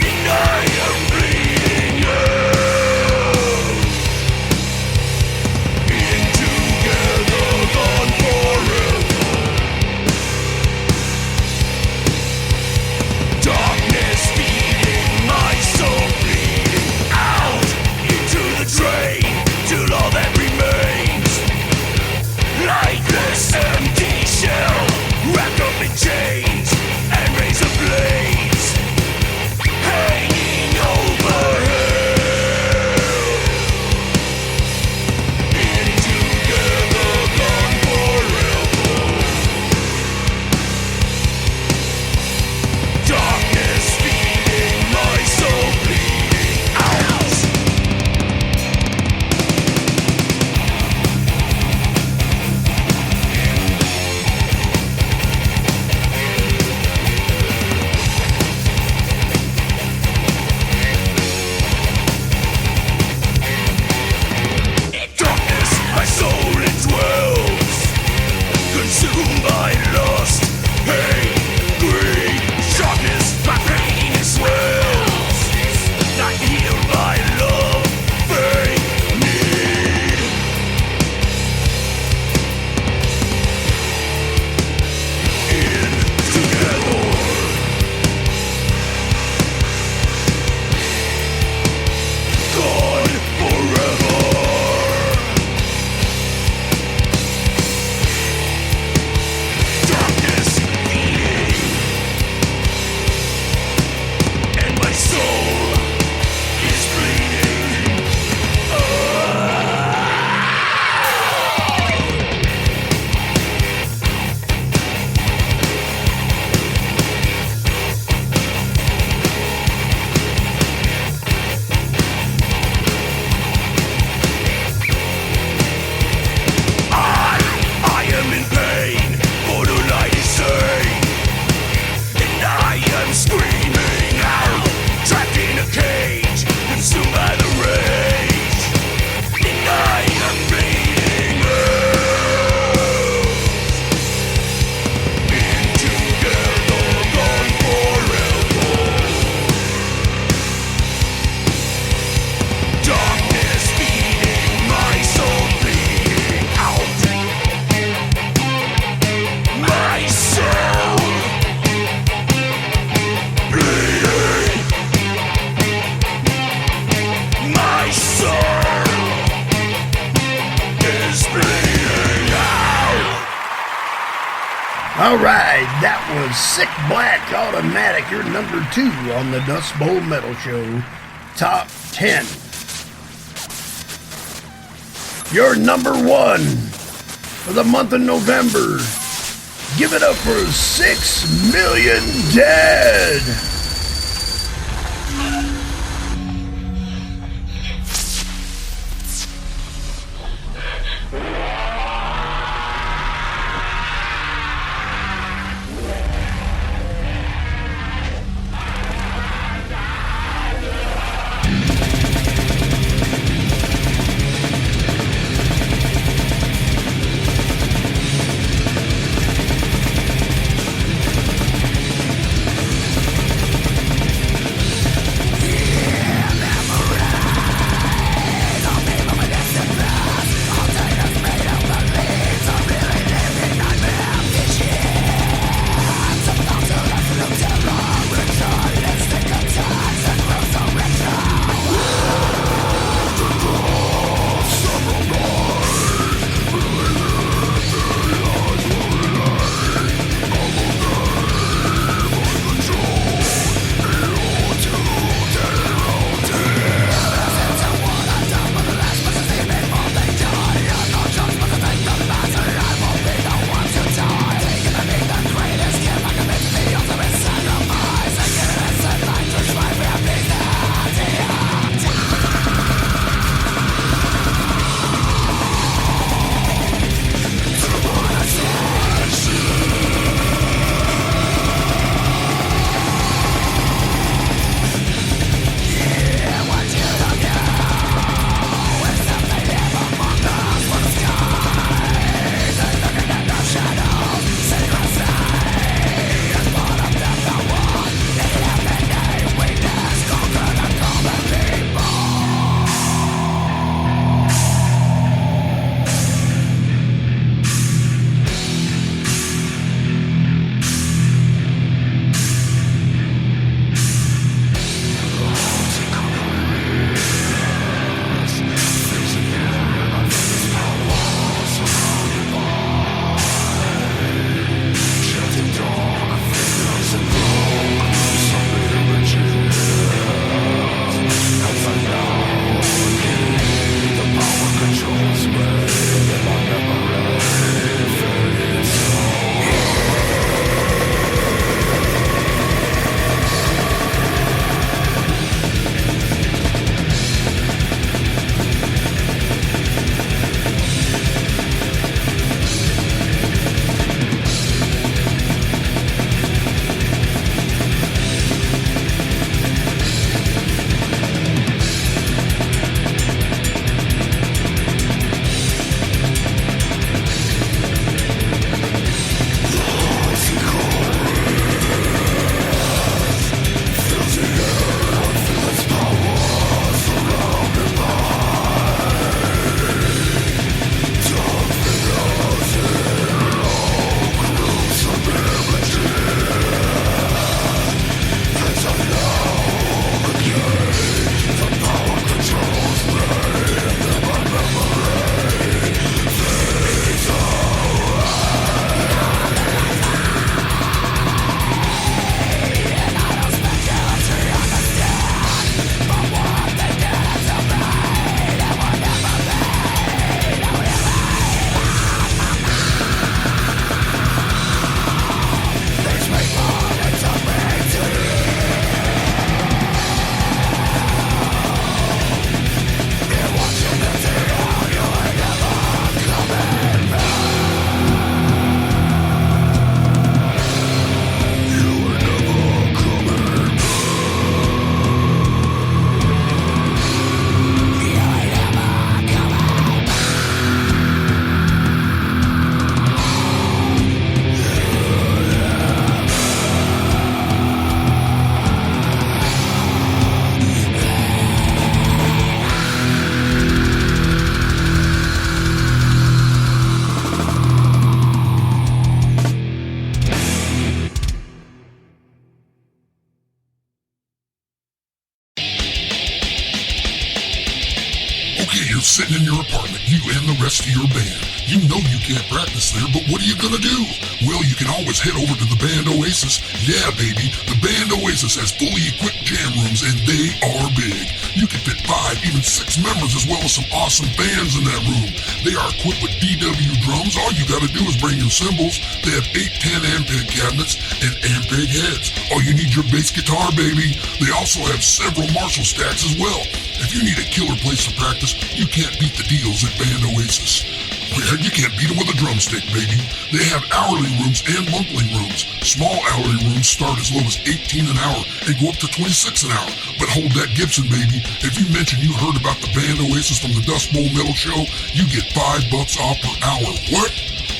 and I am bleeding out, in together, gone forever. Darkness feeding my soul, bleeding out into the drain, till all that remains, like this empty shell, wrapped up in chains and razor blades, hanging overhead, in together, gone forever. Darkness feeding my soul, bleeding out. Darkness, my soul indwells, consumed by lust, hate, greed, sharpness, my pain swells, not healed by love, faith, need. In together, gone forever. Darkness feeding, and my soul is bleeding. I am in pain, borderline insane, and I am screaming out, trapped in a cage, consumed by the rage, and I am bleeding out, in together, gone forever. Darkness feeding my soul, bleeding out. My soul bleeding. My soul is bleeding out. All right, that was Sick Black Automatic, your number 2 on the Dust Bowl Metal Show, top 10. Your number 1 for the month of November. Give it up for 6 Million Dead. sitting in your apartment, you and the rest of your band. You know you can't practice there, but what are you gonna do? Well, you can always head over to the Band Oasis. Yeah, baby, the Band Oasis has fully equipped jam rooms, and they are big. You can fit 5, even 6 members, as well as some awesome bands in that room. They are equipped with DW drums. All you gotta do is bring your cymbals. They have 8 10 Ampeg cabinets and Ampeg heads. Oh, you need your bass guitar, baby. They also have several Marshall stacks as well. If you need a killer place to practice, you can't beat the deals at Band Oasis. Well, you can't beat them with a drumstick, baby. They have hourly rooms and monthly rooms. Small hourly rooms start as low as $18 an hour and go up to $26 an hour. But hold that Gibson, baby. If you mention you heard about the Band Oasis from the Dust Bowl Metal Show, you get $5 off per hour. What?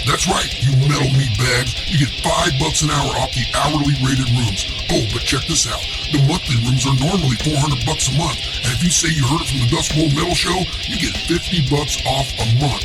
That's right, you metal meat bags. You get $5 an hour off the hourly rated rooms. Oh, but check this out. The monthly rooms are normally $400 a month. And if you say you heard it from the Dust Bowl Metal Show, you get $50 off a month.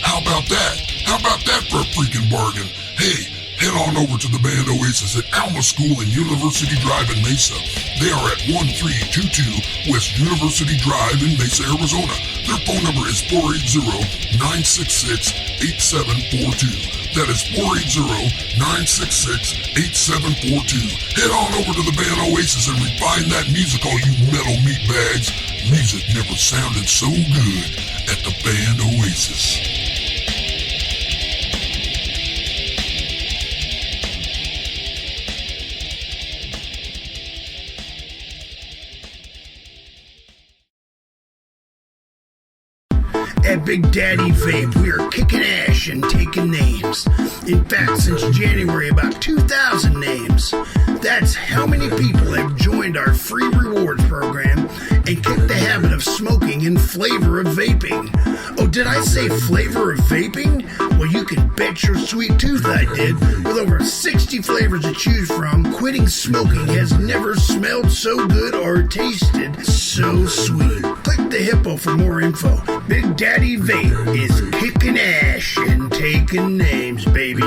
How about that? How about that for a freaking bargain? Hey, head on over to the Band Oasis at Alma School and University Drive in Mesa. They are at 1322 West University Drive in Mesa, Arizona. Their phone number is 480-966-8742. That is 480-966-8742. Head on over to the Band Oasis and refine that music, all you metal meat bags. Music never sounded so good at the Band Oasis. At Big Daddy Vape, we are kicking ass and taking names. In fact, since January, about 2,000 names. That's how many people have joined our free rewards program and kicked the habit of smoking in flavor of vaping. Oh, did I say flavor of vaping? Well, you can bet your sweet tooth I did. With over 60 flavors to choose from, quitting smoking has never smelled so good or tasted so sweet. Click the hippo for more info. Big Daddy Vape is kicking ass and taking names, baby.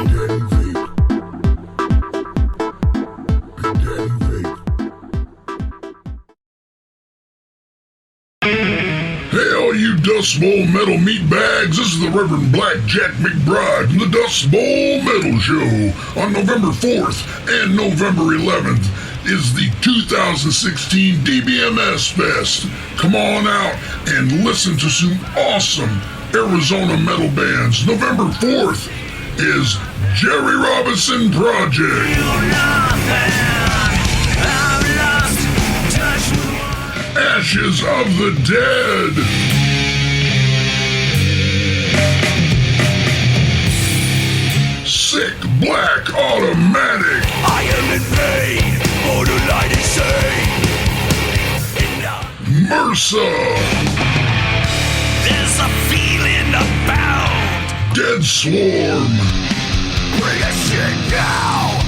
Hey, all you Dust Bowl metal meat bags, this is the Reverend Blackjack McBride from the Dust Bowl Metal Show. On November 4th and November 11th is the 2016 DBMS Fest. Come on out and listen to some awesome Arizona metal bands. November 4th is Jerry Robinson Project. Ashes of the Dead. Sick Black Automatic. I am in pain, borderline insane. MRSA. There's a feeling about Dead Swarm. bring a shit now.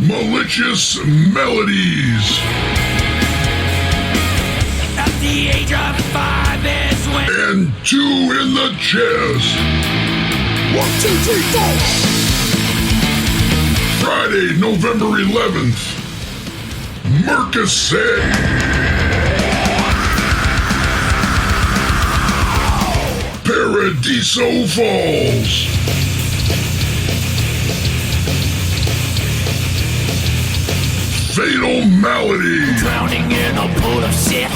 Malicious Melodies. At the age of 5 is when And 2 in the Chest. 1, 2, 3, 4. Friday, November 11th. Mercasset. Paradiso Falls. Fatal Malady. Drowning in a pool of shit.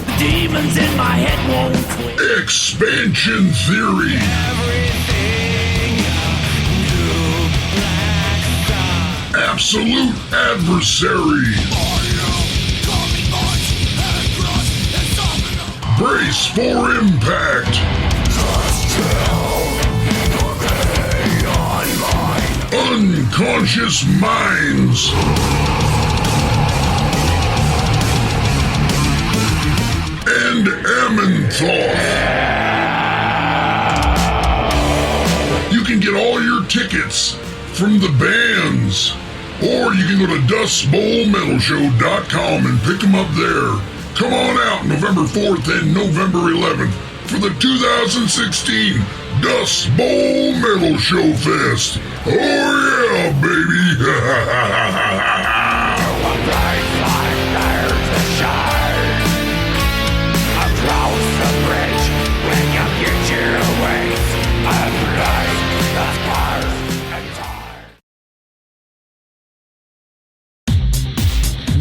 The demons in my head won't quit. Expansion Theory. Everything new, black star. Absolute Adversary. Brace for Impact. Unconscious Minds. And Ammenthoth. You can get all your tickets from the bands, or you can go to dustbowlmetalshow.com and pick them up there. Come on out November 4th and November 11th for the 2016 Dust Bowl Metal Show Fest. Oh yeah, baby!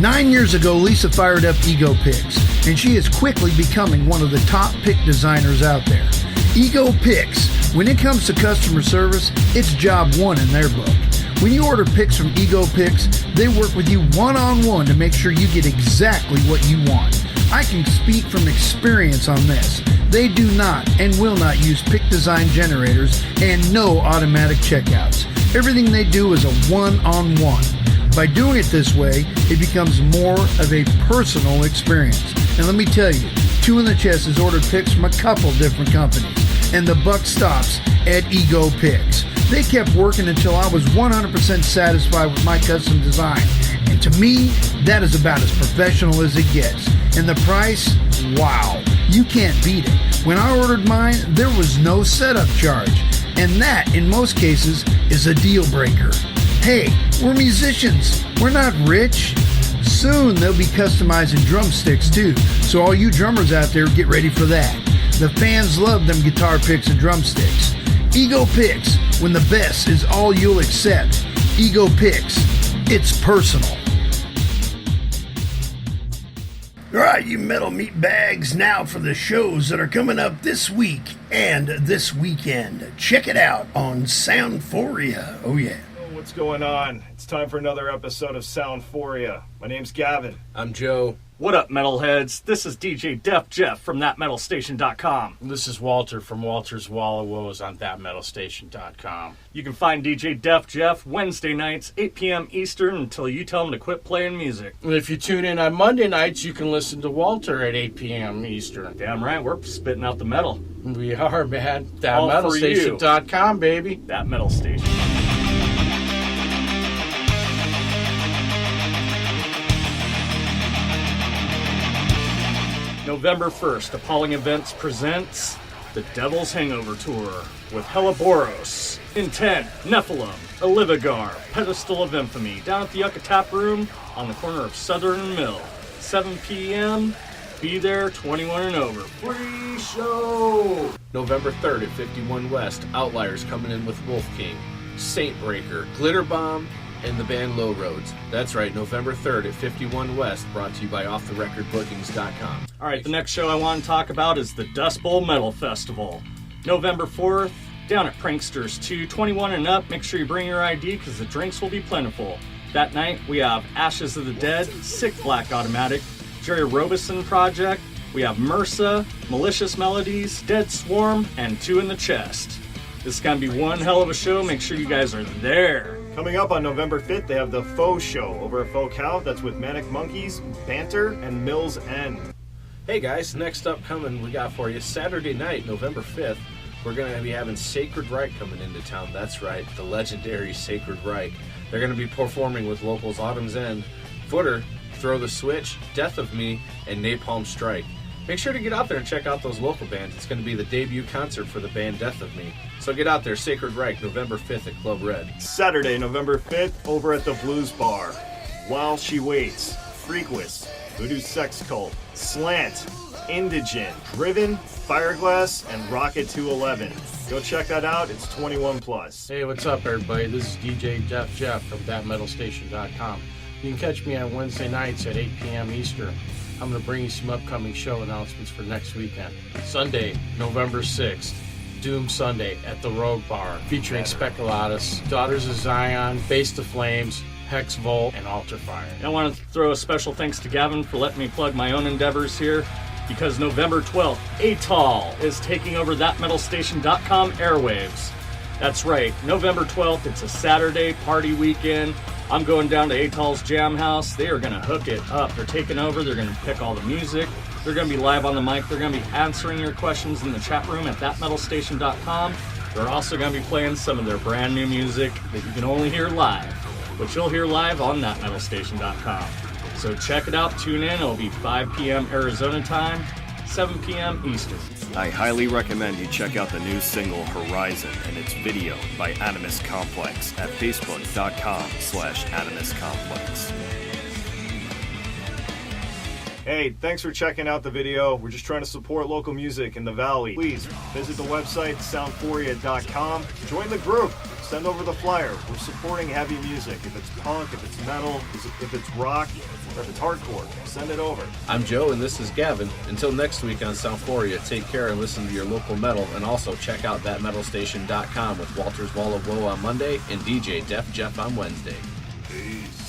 9 years ago, Lisa fired up Ego Picks, and she is quickly becoming one of the top pick designers out there. Ego Picks, when it comes to customer service, it's job one in their book. When you order picks from Ego Picks, they work with you one-on-one to make sure you get exactly what you want. I can speak from experience on this. They do not and will not use pick design generators and no automatic checkouts. Everything they do is a one-on-one. By doing it this way, it becomes more of a personal experience. And let me tell you, Two in the Chest has ordered picks from a couple different companies, and the buck stops at Ego Picks. They kept working until I was 100% satisfied with my custom design. And to me, that is about as professional as it gets. And the price? Wow, you can't beat it. When I ordered mine, there was no setup charge. And that, in most cases, is a deal breaker. Hey, we're musicians. We're not rich. Soon they'll be customizing drumsticks too. So all you drummers out there, get ready for that. The fans love them guitar picks and drumsticks. Ego Picks, when the best is all you'll accept. Ego Picks, it's personal. All right, you metal meat bags, now for the shows that are coming up this week and this weekend. Check it out on Soundphoria. Oh, yeah. What's going on? It's time for another episode of Soundphoria. My name's Gavin. I'm Joe. What up, metalheads? This is DJ Def Jeff from ThatMetalStation.com. This is Walter from Walter's Wall of Woes on ThatMetalStation.com. You can find DJ Def Jeff Wednesday nights, 8 p.m. Eastern, until you tell him to quit playing music. And if you tune in on Monday nights, you can listen to Walter at 8 p.m. Eastern. Damn right, we're spitting out the metal. We are, man. All for you. ThatMetalStation.com, baby. That Metal Station. November 1st, Appalling Events presents The Devil's Hangover Tour with Helleboros, Intent, Nephilim, Elivigar, Pedestal of Infamy, down at the Yucca Tap Room on the corner of Southern and Mill. 7 p.m. Be there, 21 and over. Free show! November 3rd at 51 West, Outliers coming in with Wolf King, Saint Breaker, Glitter Bomb, and the band Low Roads. That's right, November 3rd at 51 West, brought to you by OffTheRecordBookings.com. All right, the next show I want to talk about is the Dust Bowl Metal Festival. November 4th, down at Pranksters 2, 21 and up. Make sure you bring your ID because the drinks will be plentiful. That night, we have Ashes of the Dead, Sick Black Automatic, Jerry Robeson Project, we have MRSA, Malicious Melodies, Dead Swarm, and Two in the Chest. This is going to be one hell of a show. Make sure you guys are there. Coming up on November 5th, they have the Faux Show over at Faux Cow. That's with Manic Monkeys, Banter, and Mills End. Hey guys, next up coming we got for you Saturday night, November 5th. We're going to be having Sacred Reich coming into town. That's right, the legendary Sacred Reich. They're going to be performing with locals Autumn's End, Footer, Throw the Switch, Death of Me, and Napalm Strike. Make sure to get out there and check out those local bands. It's going to be the debut concert for the band Death of Me. So get out there, Sacred Reich, November 5th at Club Red. Saturday, November 5th, over at the Blues Bar. While She Waits, Freakwist, Voodoo Sex Cult, Slant, Indigent, Driven, Fireglass, and Rocket 211. Go check that out. It's 21 plus. Hey, what's up, everybody? This is DJ Def Jeff from ThatMetalStation.com. You can catch me on Wednesday nights at 8 p.m. Eastern. I'm going to bring you some upcoming show announcements for next weekend. Sunday, November 6th, Doom Sunday at the Rogue Bar, featuring Speculatus, Daughters of Zion, Face to Flames, Hex Volt, and Altar Fire. I want to throw a special thanks to Gavin for letting me plug my own endeavors here, because November 12th, ATOL is taking over ThatMetalStation.com airwaves. That's right, November 12th, it's a Saturday party weekend. I'm going down to ATOL's Jam House. They are going to hook it up. They're taking over. They're going to pick all the music. They're going to be live on the mic. They're going to be answering your questions in the chat room at ThatMetalStation.com. They're also going to be playing some of their brand new music that you can only hear live, which you'll hear live on ThatMetalStation.com. So check it out. Tune in. It'll be 5 p.m. Arizona time, 7 p.m. Eastern. I highly recommend you check out the new single Horizon and its video by Animus Complex at facebook.com/Animus Complex. Hey, thanks for checking out the video. We're just trying to support local music in the Valley. Please visit the website soundphoria.com. Join the group. send over the flyer. We're supporting heavy music. If it's punk, if it's metal, if it's rock, or if it's hardcore, send it over. I'm Joe, and this is Gavin. Until next week on Soundphoria, take care and listen to your local metal, and also check out thatmetalstation.com with Walter's Wall of Woe on Monday and DJ Def Jeff on Wednesday. Peace.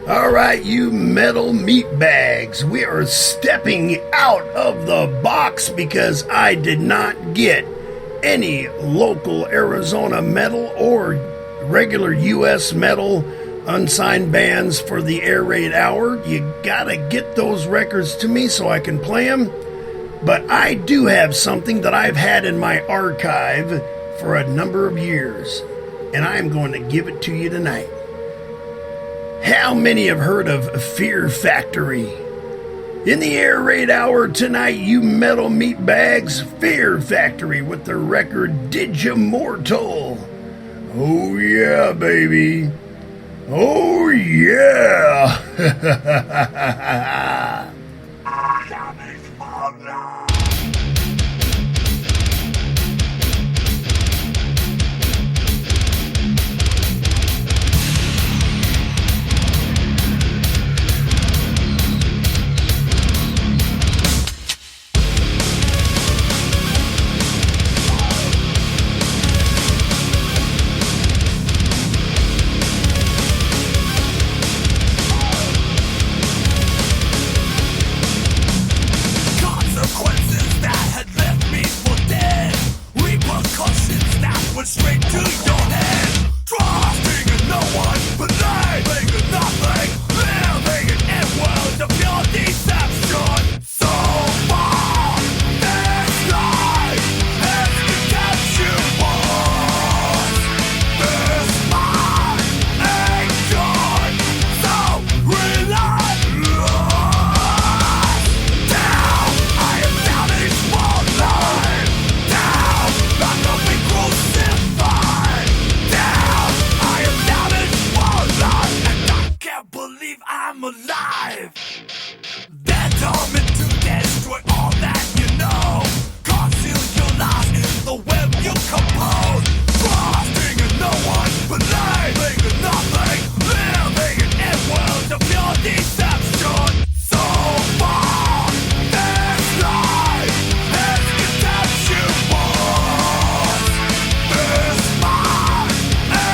All right, you metal meatbags, we are stepping out of the box because I did not get any local Arizona metal or regular U.S. metal unsigned bands for the Air Raid Hour. You gotta get those records to me so I can play them. But I do have something that I've had in my archive for a number of years, and I'm going to give it to you tonight. How many have heard of Fear Factory? In the Air Raid Hour tonight, you metal meatbags, Fear Factory with the record Digimortal. Oh yeah, baby. Oh yeah. Consequences that had left me for dead. Repercussions that went straight to your head. Trusting in no one, believing in nothing. Living in a world of pure deception. So far, this life has contemptuous. This mind ain't good, so relentless. Down, I am down each one line. Down, not to be crucified. Down, I am down each one line, and I can't believe I'm alive. Determined to destroy all that you know. Conceal your lies in the web you compose. Trusting in no one, believing in nothing. Living in a world of pure deception. So far, this life is contemptuous. This mind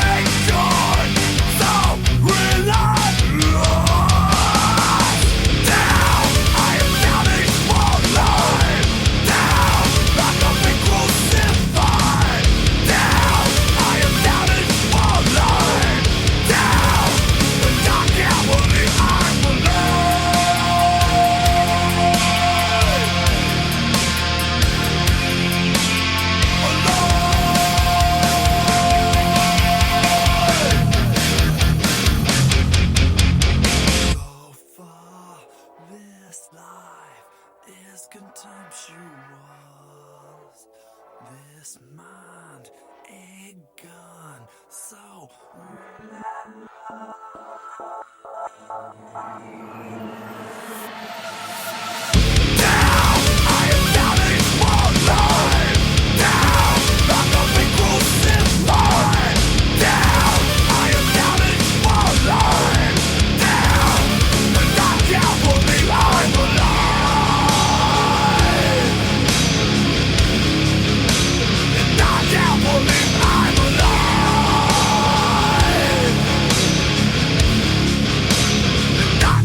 ain't good, so relentless. Down, I am down each one line. Down, not to be crucified. Down, I am down each one line. Down, and I can't believe I'm so far, this life is contemptuous. This mind ain't gone, so down, I am down each one line. Down, not to be crucified. Down, I am down each one line. Down, and I can't believe I'm alive. And I can't believe I'm alive. And I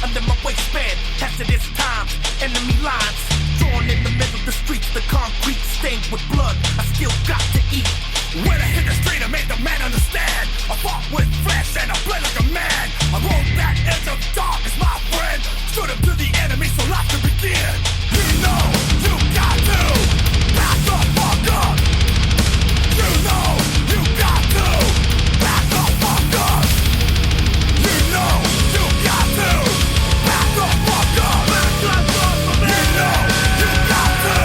under my waistband. Hazardous times, enemy lines drawn in the middle of the streets. The concrete stained with blood. I still got to eat. When I hit the street, I made the man understand. I fought with flesh and I bled like a man. I rode that edge of darkness, my friend. Stood up to the enemy so life could begin. You know you got to back the fuck up. You know you got to back the fuck up. You know you got to back the fuck up. Back the fuck up. You know you got to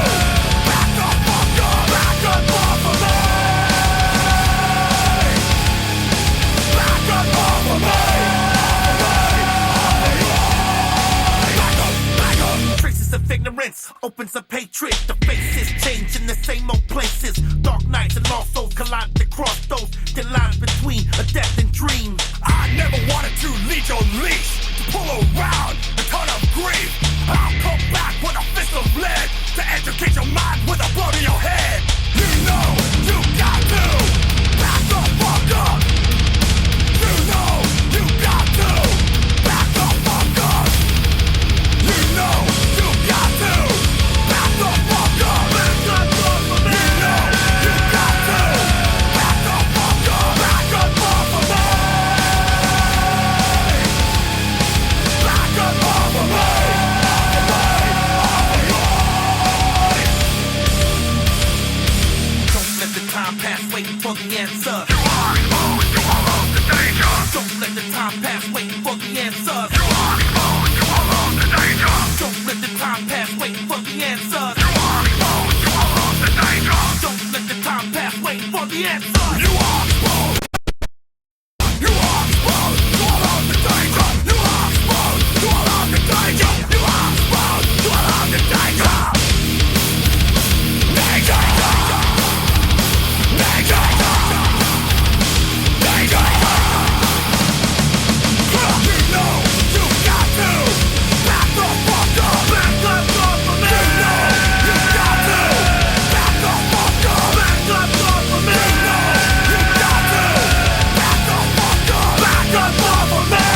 back the fuck up. Back up off of me. Back up off of me. Back up. Traces of ignorance opens up hatred. The faces change in the same old places. Dark nights and lost souls collide across those thin lines between a death and dream. I never wanted to lead your leash, to pull around the ton of grief. I'll come back with a fist of lead to educate your mind with a blow to your head. You know you got to back the fuck up. You know you got to back the fuck up. You know you got to back the fuck up. Back the fuck up. You know you got to back the fuck up. Back up off of me. Back up off of me. Don't let the time pass waiting for the answer. You are exposed to all of the danger. Don't let the time pass waiting for the answers. You are exposed to all of the danger. Don't let the time pass waiting for the answers. You are exposed to all of the danger. Don't let the time pass waiting for the answers. You are exposed. You are exposed to all of the danger. You are exposed to all of the danger. You are exposed to all of the danger. Danger. Danger. Danger. You know you got to back the fuck up. Back the fuck up. You know you got to back the fuck up. Back the fuck up. You know you got to back the fuck up. Back up off of me.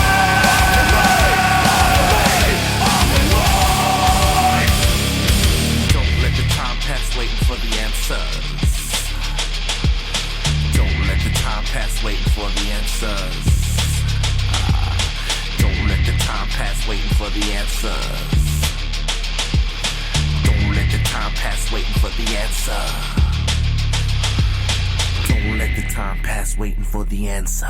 Don't let the time pass waiting for the answers. Don't let the time pass waiting for the answers. Don't let the time pass waiting for the answers. Don't let the time pass waiting for the answer. Don't let the time pass waiting for the answer.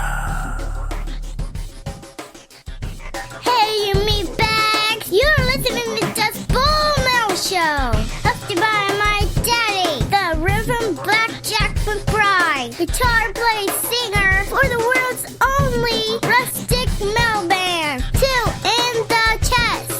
Hey, you meatbags! You're listening to Dust Bowl Metal Show, hosted by my daddy, the Reverend Blackjack McBride, guitar player singer for the world's only rustic metal band, Two in the Chest.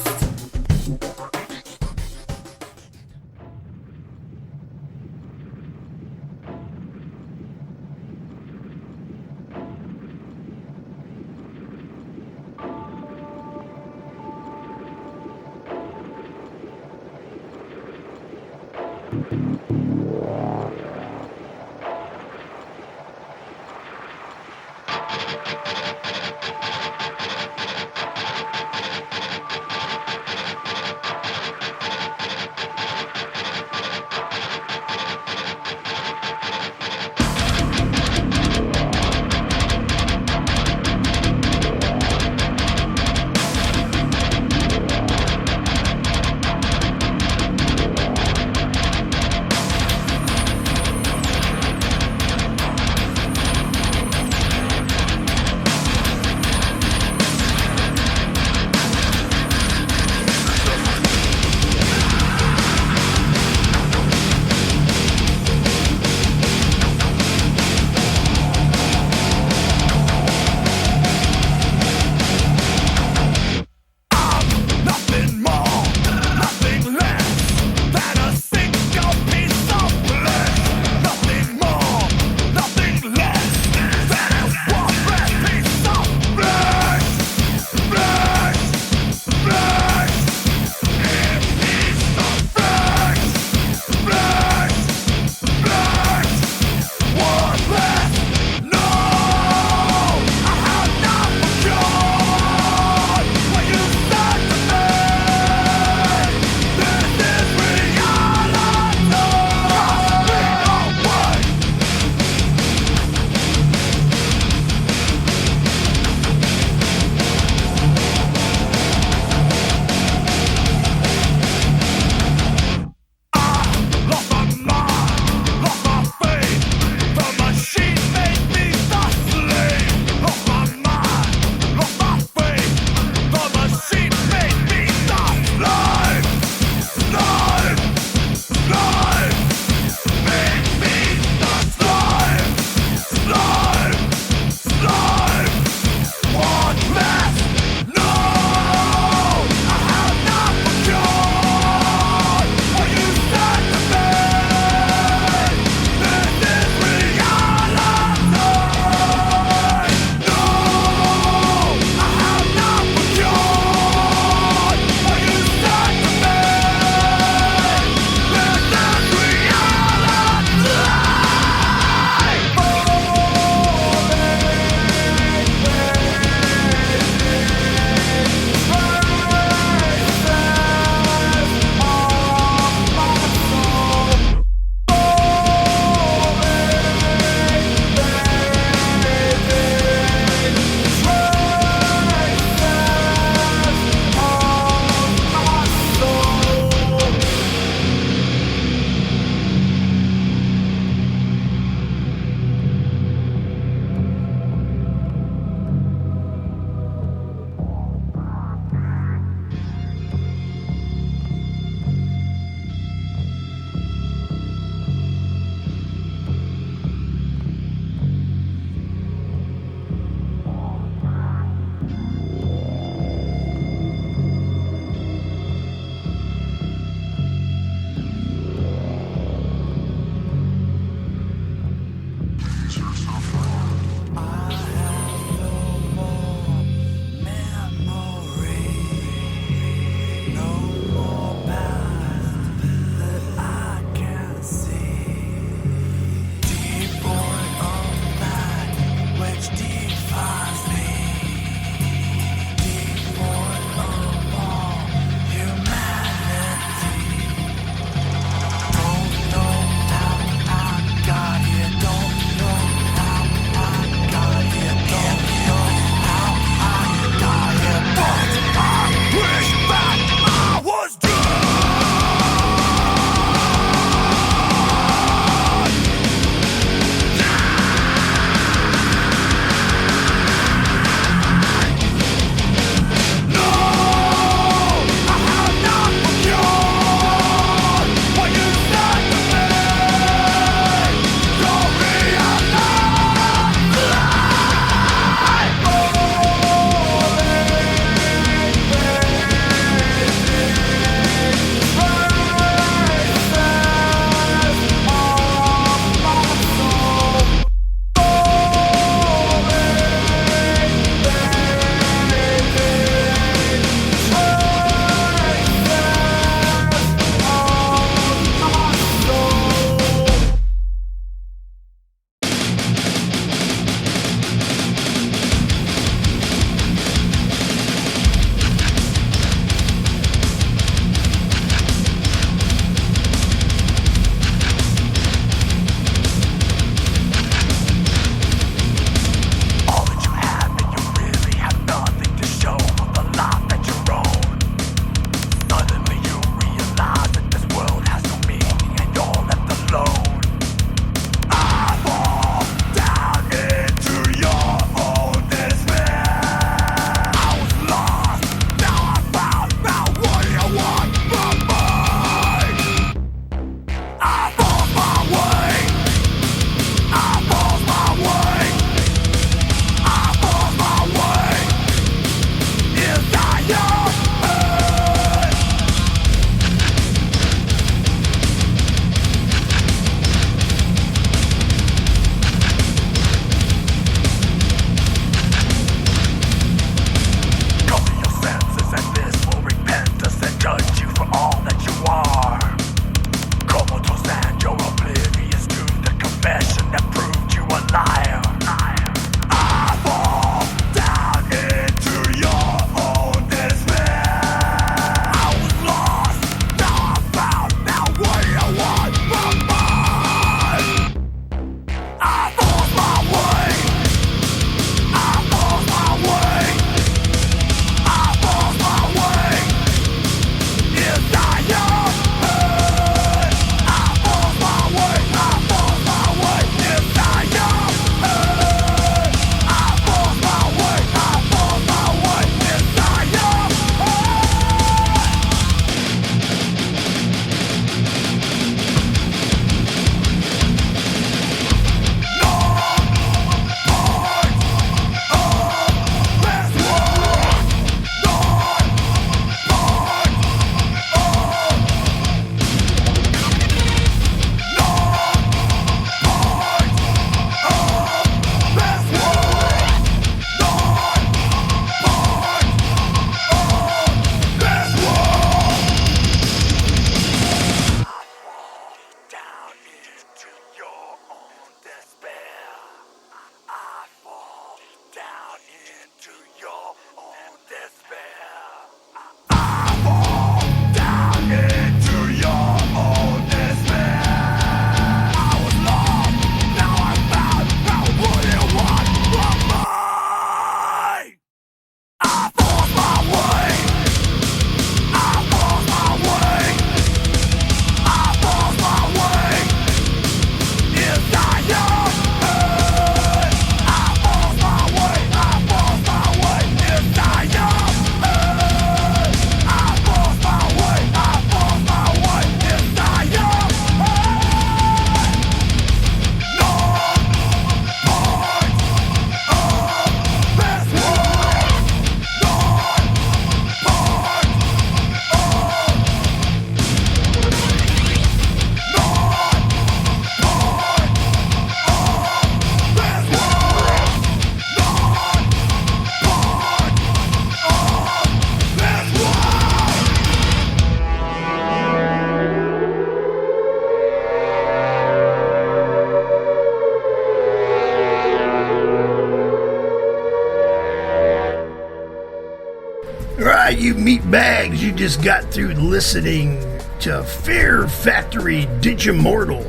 Right, you meat bags, you just got through listening to Fear Factory Ditch Immortal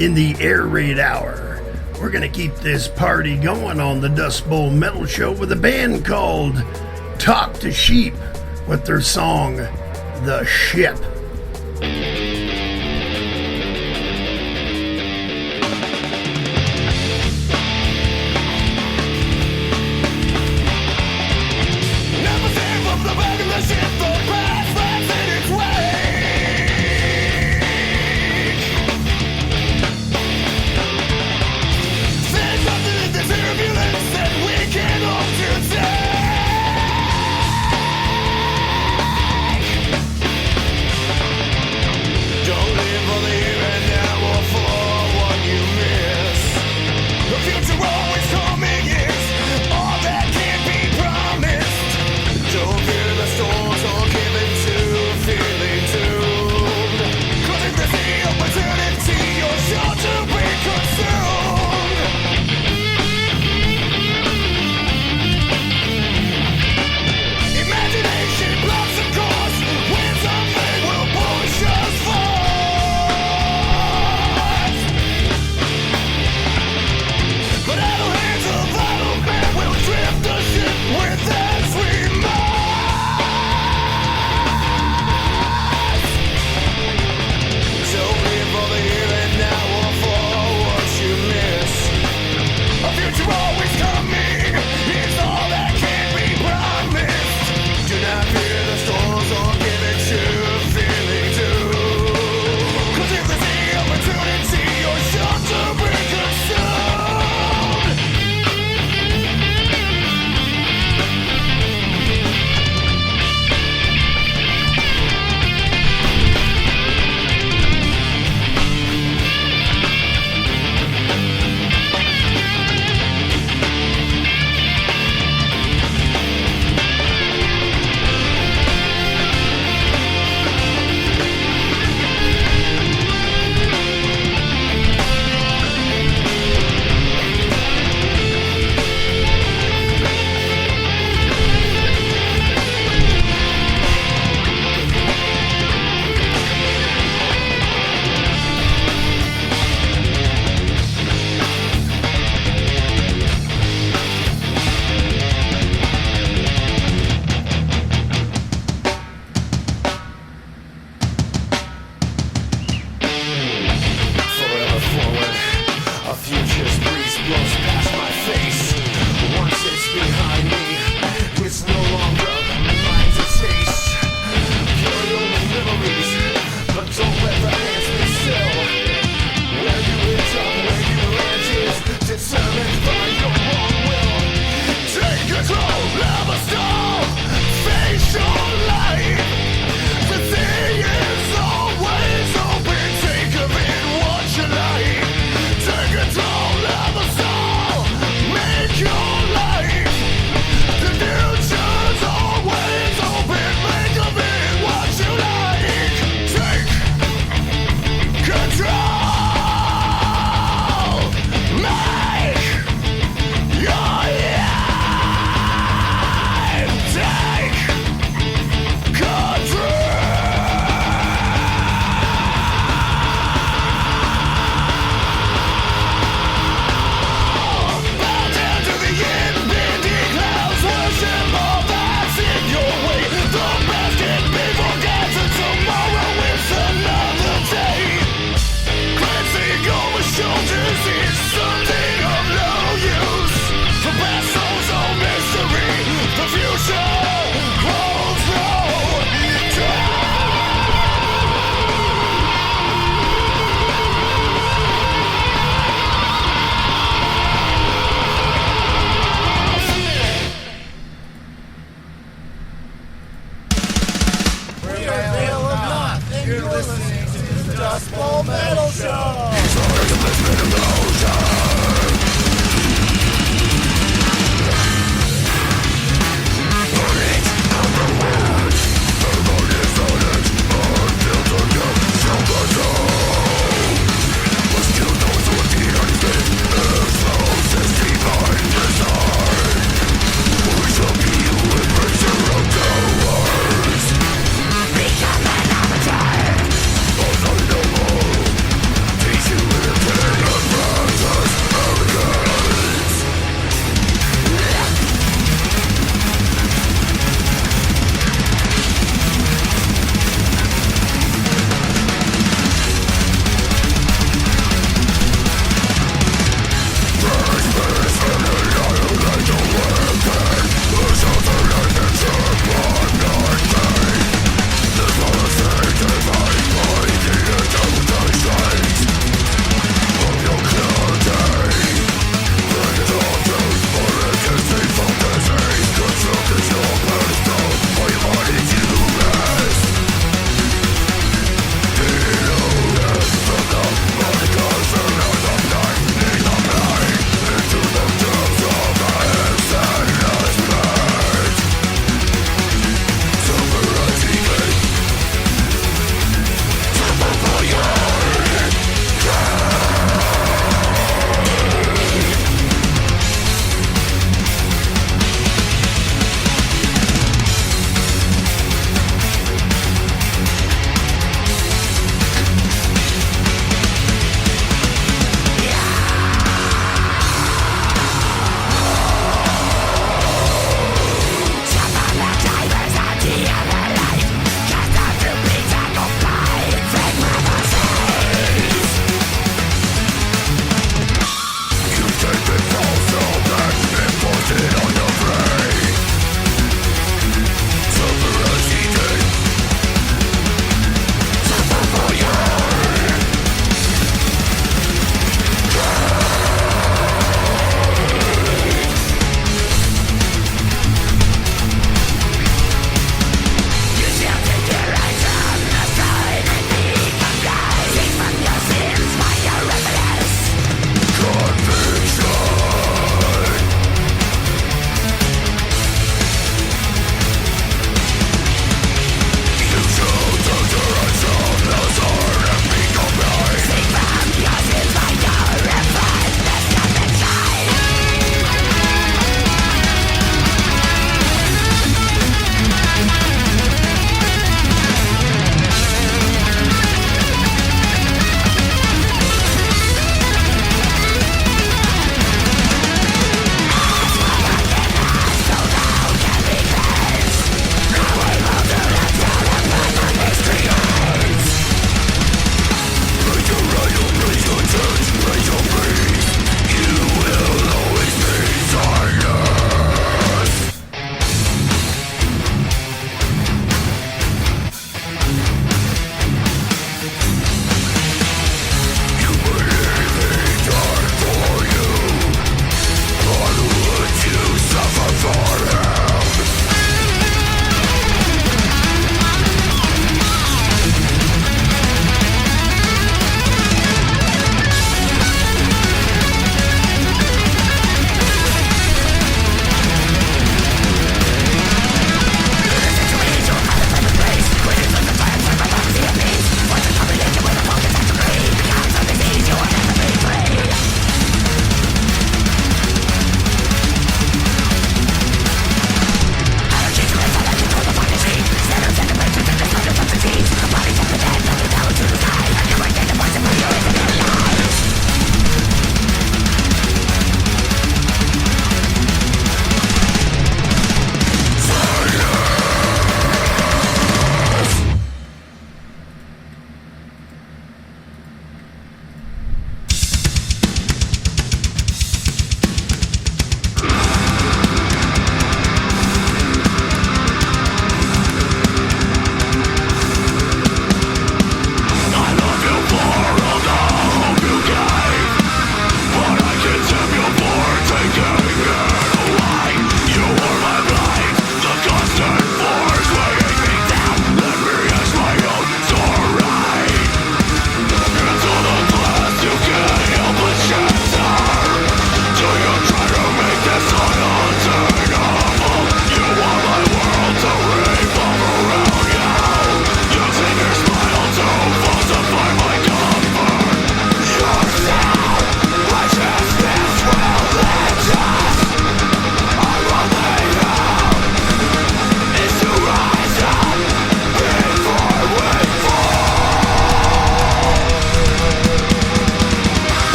in the Air Raid Hour. We're going to keep this party going on the Dust Bowl Metal Show with a band called Talk to Sheep with their song, The Ship. But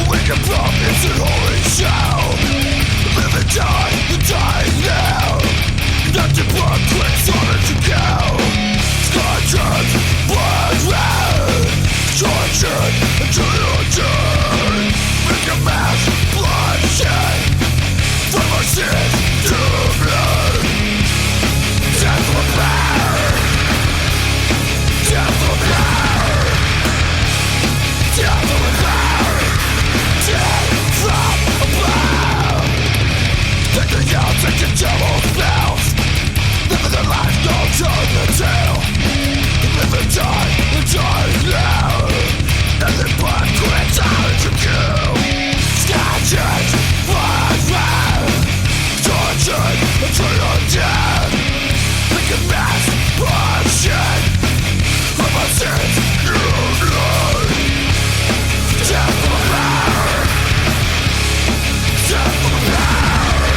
wicked prophets and holy shell. Live and die now. Nothing but quick slaughter to go. Scorched, blood red. Tortured until you're dead. Make a mass bloodshed. From our sins to blood. Death from power. Death from power. Death from power. Death from power. Take the yell, take the devil's bells. Living their life, no turn the tail. Live and die now. Nothing but quit time to kill. Scattered, blood red. Tortured until you're dead. Like a mass bloodshed. From our sins, your blood. Death from power. Death from power.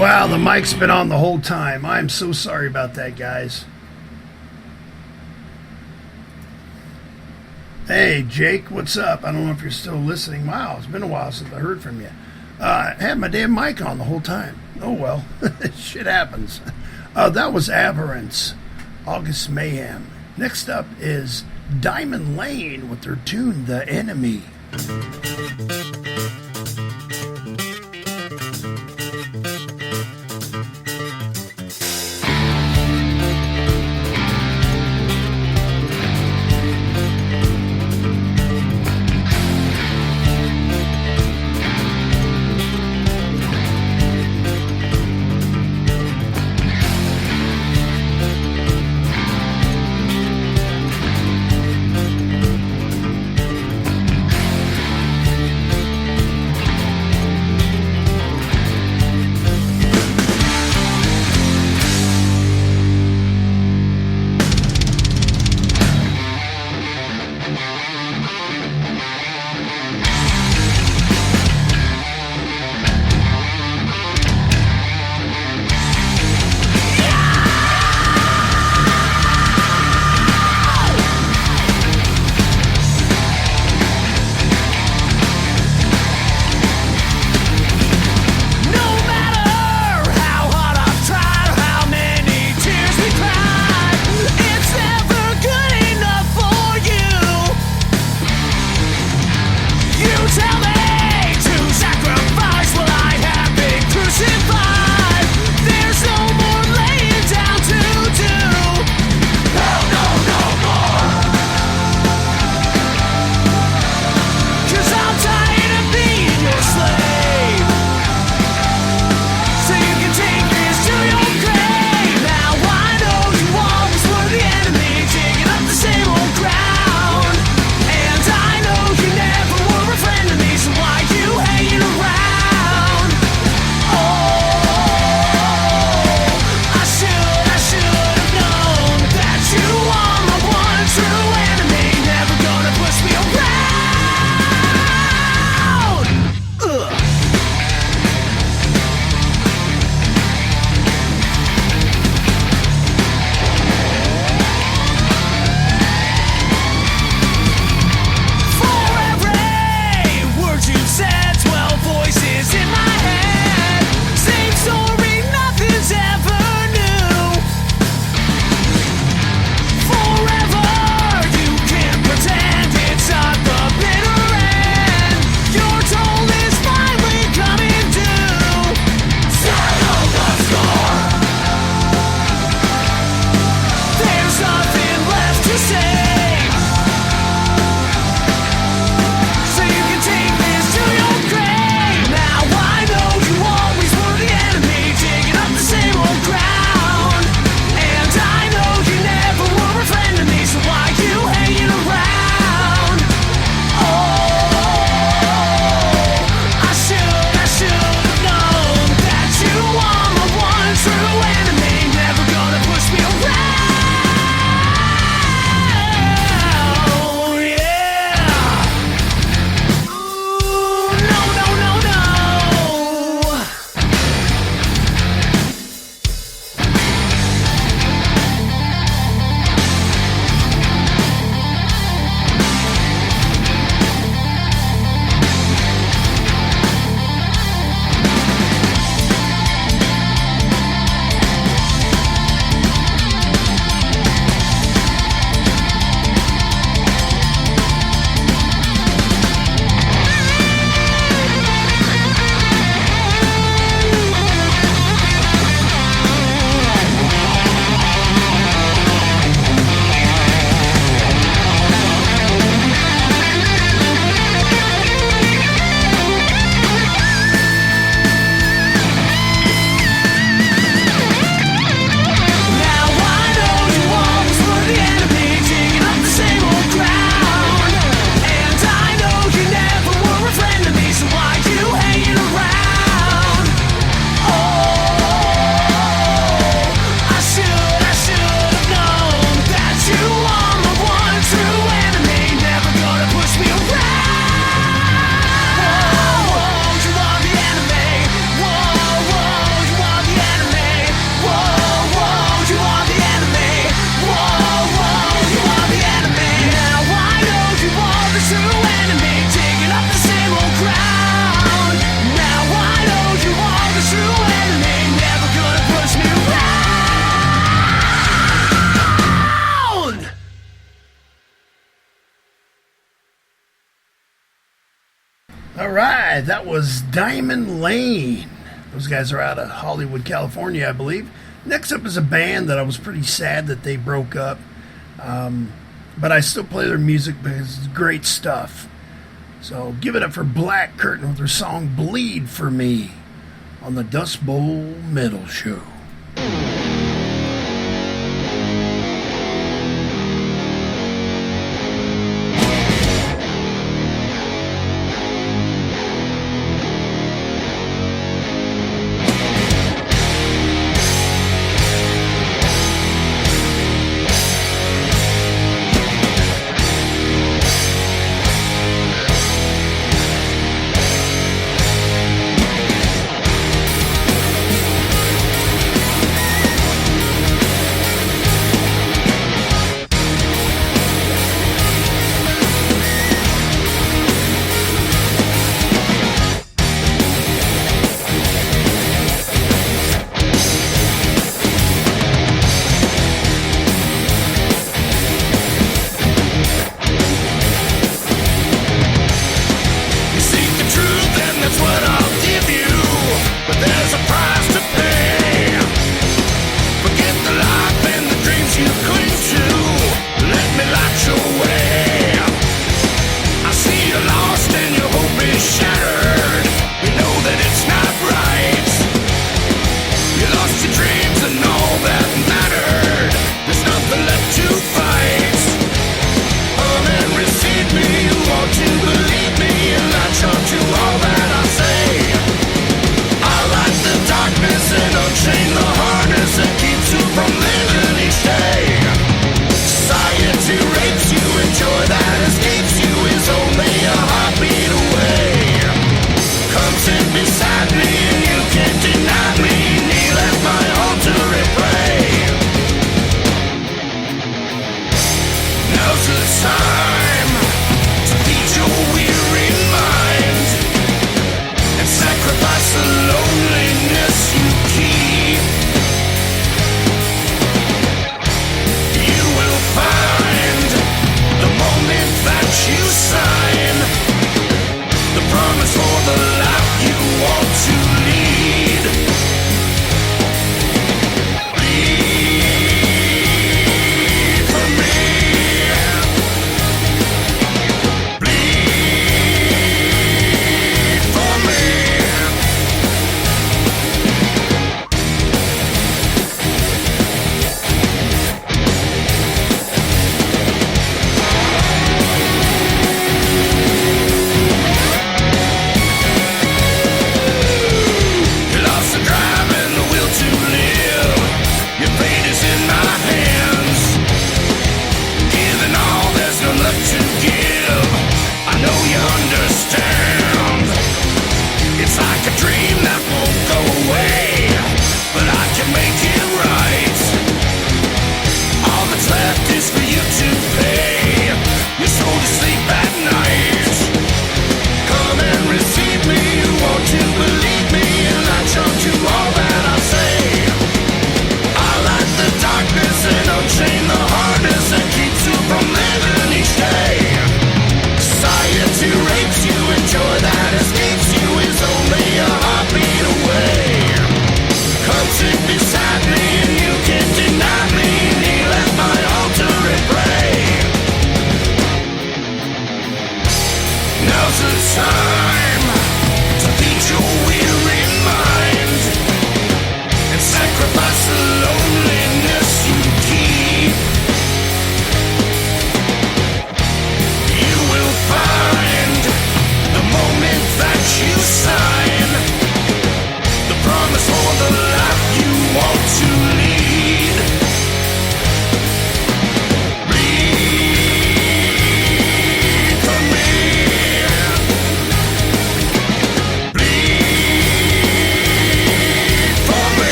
Wow, the mic's been on the whole time. I'm so sorry about that, guys. Hey, Jake, what's up? I don't know if you're still listening. Wow, it's been a while since I heard from you. I had my damn mic on the whole time. Oh, well, shit happens. That was Aberrance, August Mayhem. Next up is Diamond Lane with their tune, The Enemy. right, that was Diamond Lane. Those guys are out of Hollywood, California, I believe. Next up is a band that I was pretty sad that they broke up. But I still play their music because it's great stuff. So give it up for Black Curtain with their song Bleed For Me on the Dust Bowl Metal Show.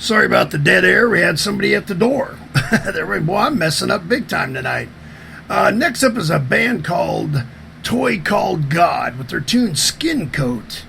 Sorry about the dead air. We had somebody at the door. Boy, I'm messing up big time tonight. Next up is a band called Toy Called God with their tune Skin Coat.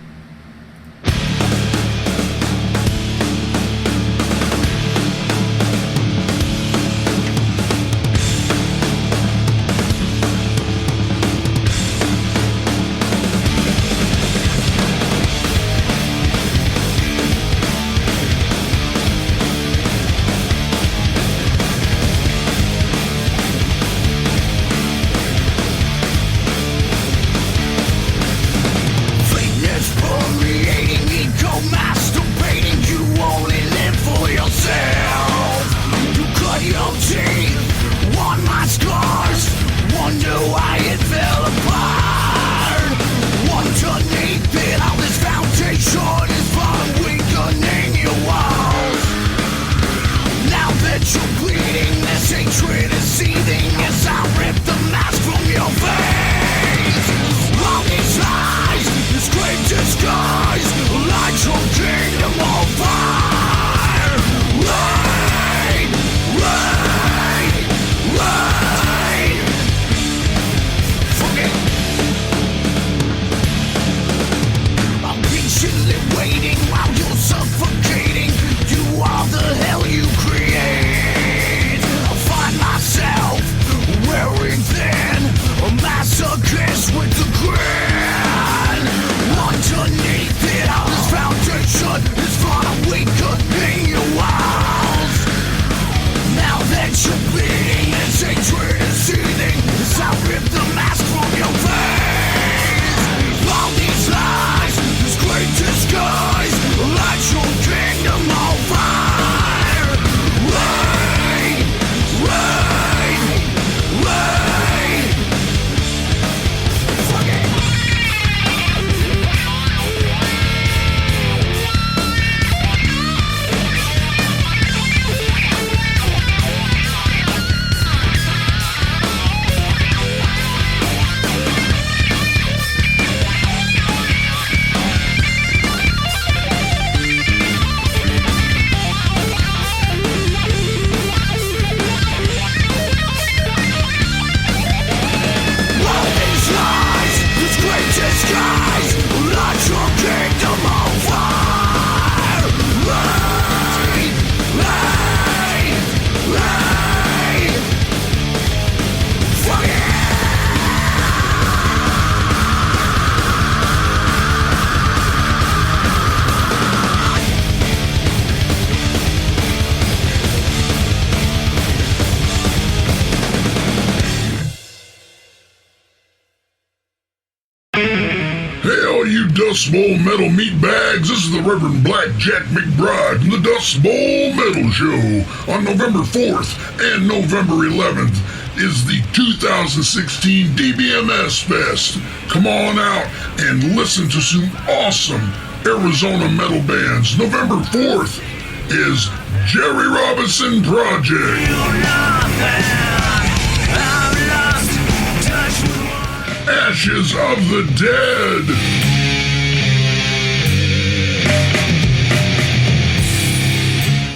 Dust Bowl Metal Meatbags. This is the Reverend Blackjack McBride from the Dust Bowl Metal Show. On November 4th and November 11th is the 2016 DBMS Fest. Come on out and listen to some awesome Arizona metal bands. November 4th is Jerry Robinson Project. Ashes of the Dead.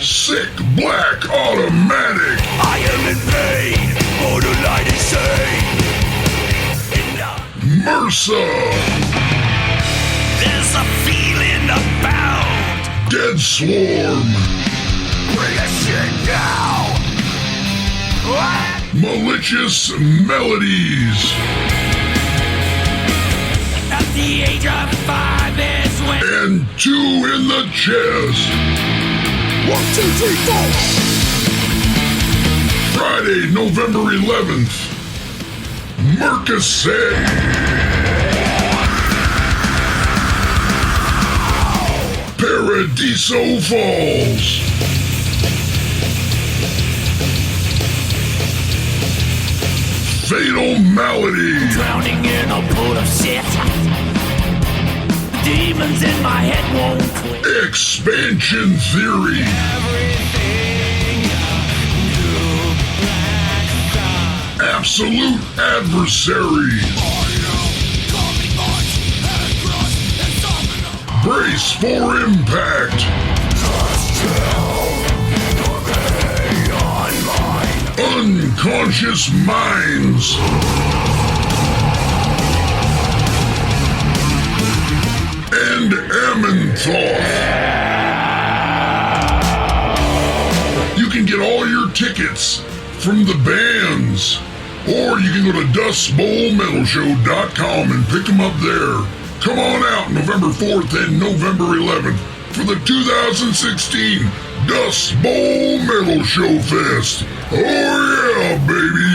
Sick Black Automatic. I am in pain, borderline insane. MRSA. There's a feeling about Dead Swarm. Bring a shit down. Malicious Melodies. At the age of 5 is when. And 2 in the Chest. 1, 2, 3, 4. Friday, November 11th. Mercasset. Paradiso Falls. Fatal Malady. Drowning in a pool of shit. Demons in my head won't quit. Expansion Theory. Absolute Adversary. Brace for Impact. Unconscious Minds. And Ammenthoth. You can get all your tickets from the bands, or you can go to dustbowlmetalshow.com and pick them up there. Come on out November 4th and November 11th for the 2016 Dust Bowl Metal Show Fest. Oh yeah, baby!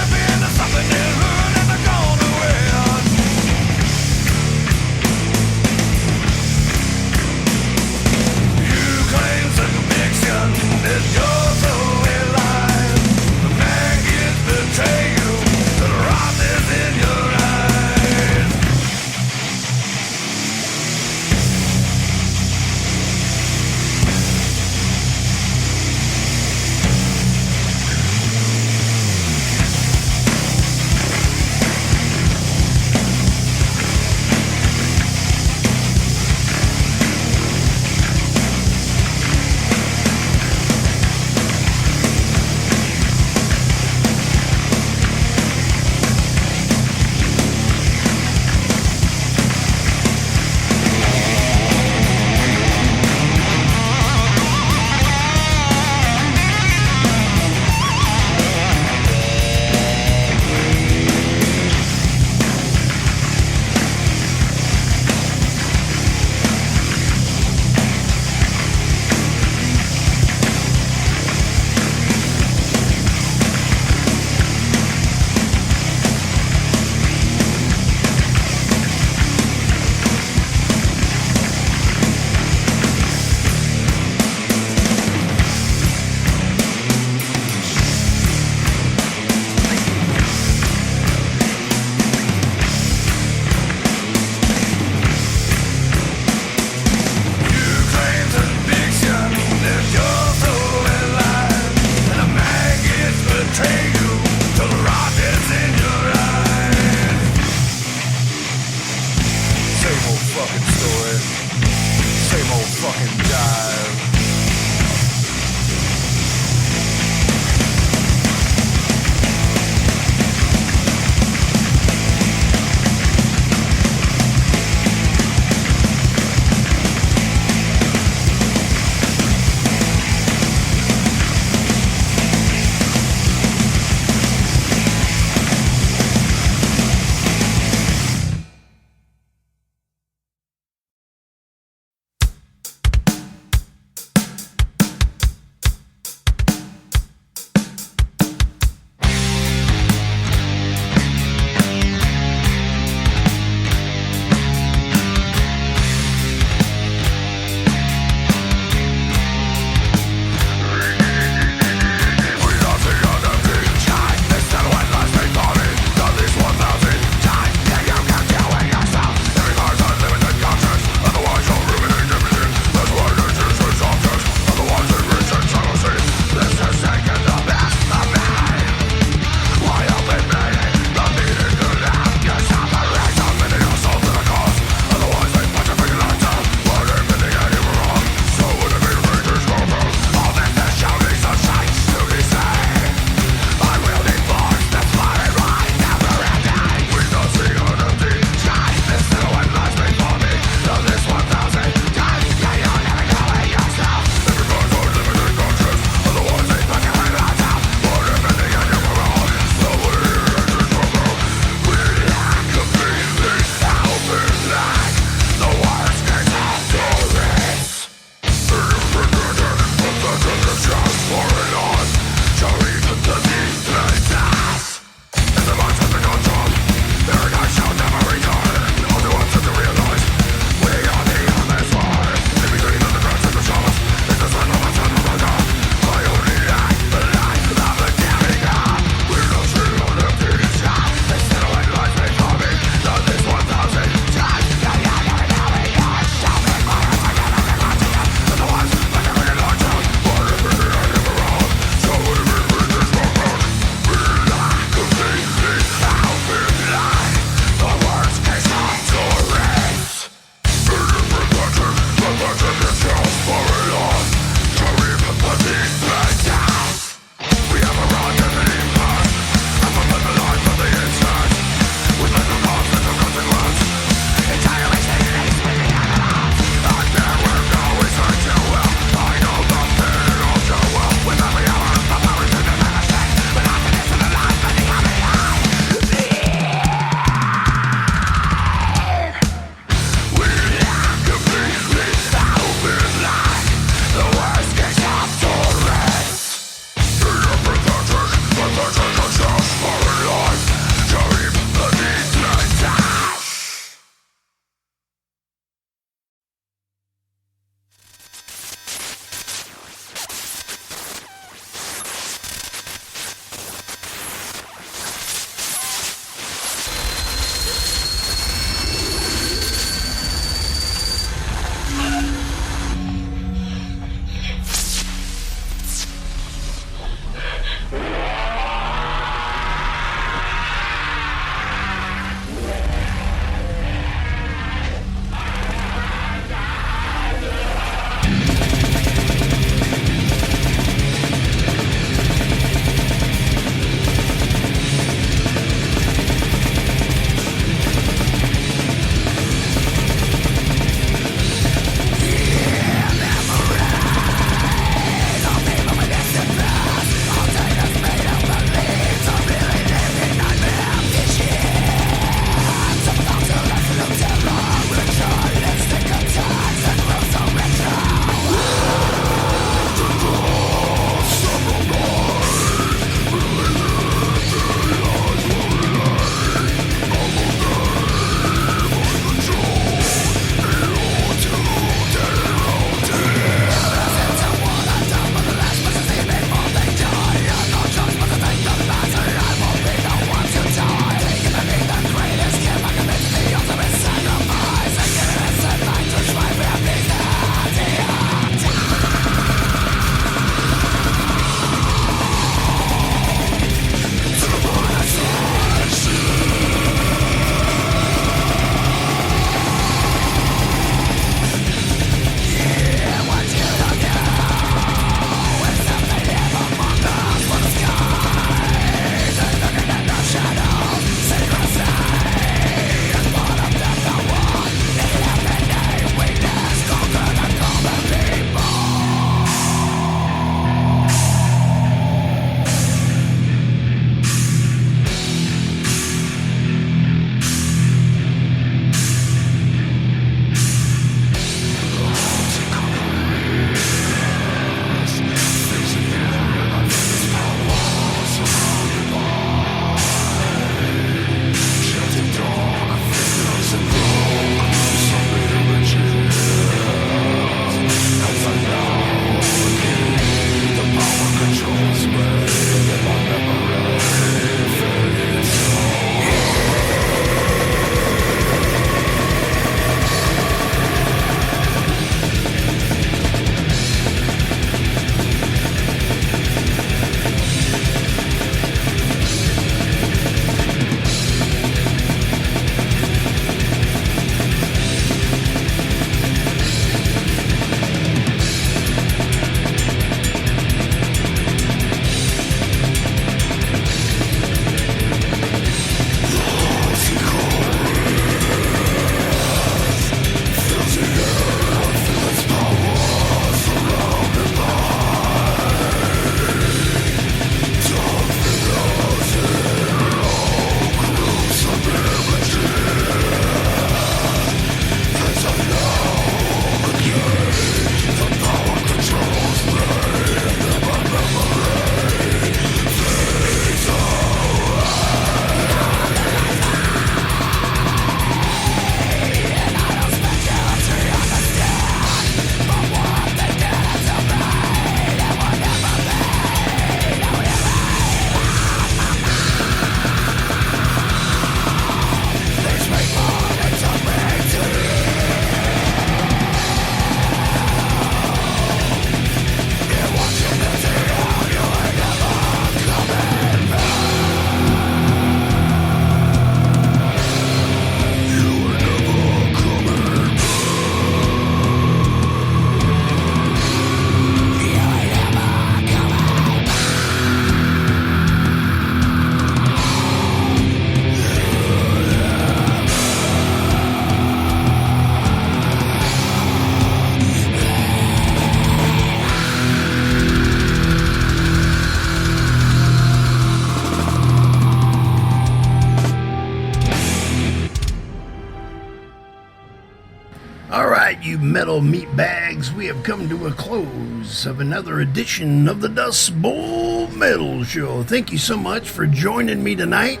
you metal meat bags, we have come to a close of another edition of the Dust Bowl Metal Show. Thank you so much for joining me tonight.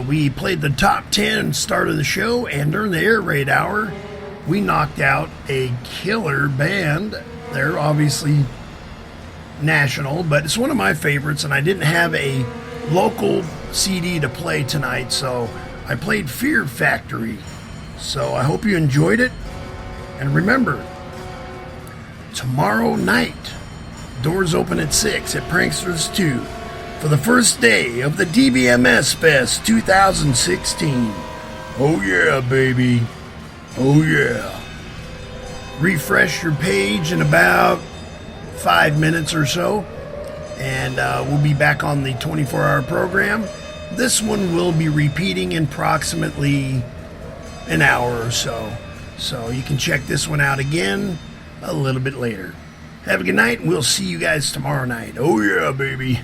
We played the top 10 start of the show, and during the air raid hour, we knocked out a killer band. They're obviously national, but it's one of my favorites, and I didn't have a local CD to play tonight, so I played Fear Factory. So I hope you enjoyed it. And remember, tomorrow night, doors open at 6 at Pranksters 2 for the first day of the DBMS Fest 2016. Oh yeah, baby. Oh yeah. Refresh your page in about 5 minutes or so, and we'll be back on the 24-hour program. This one will be repeating in approximately an hour or so. So you can check this one out again a little bit later. Have a good night, and we'll see you guys tomorrow night. Oh yeah, baby.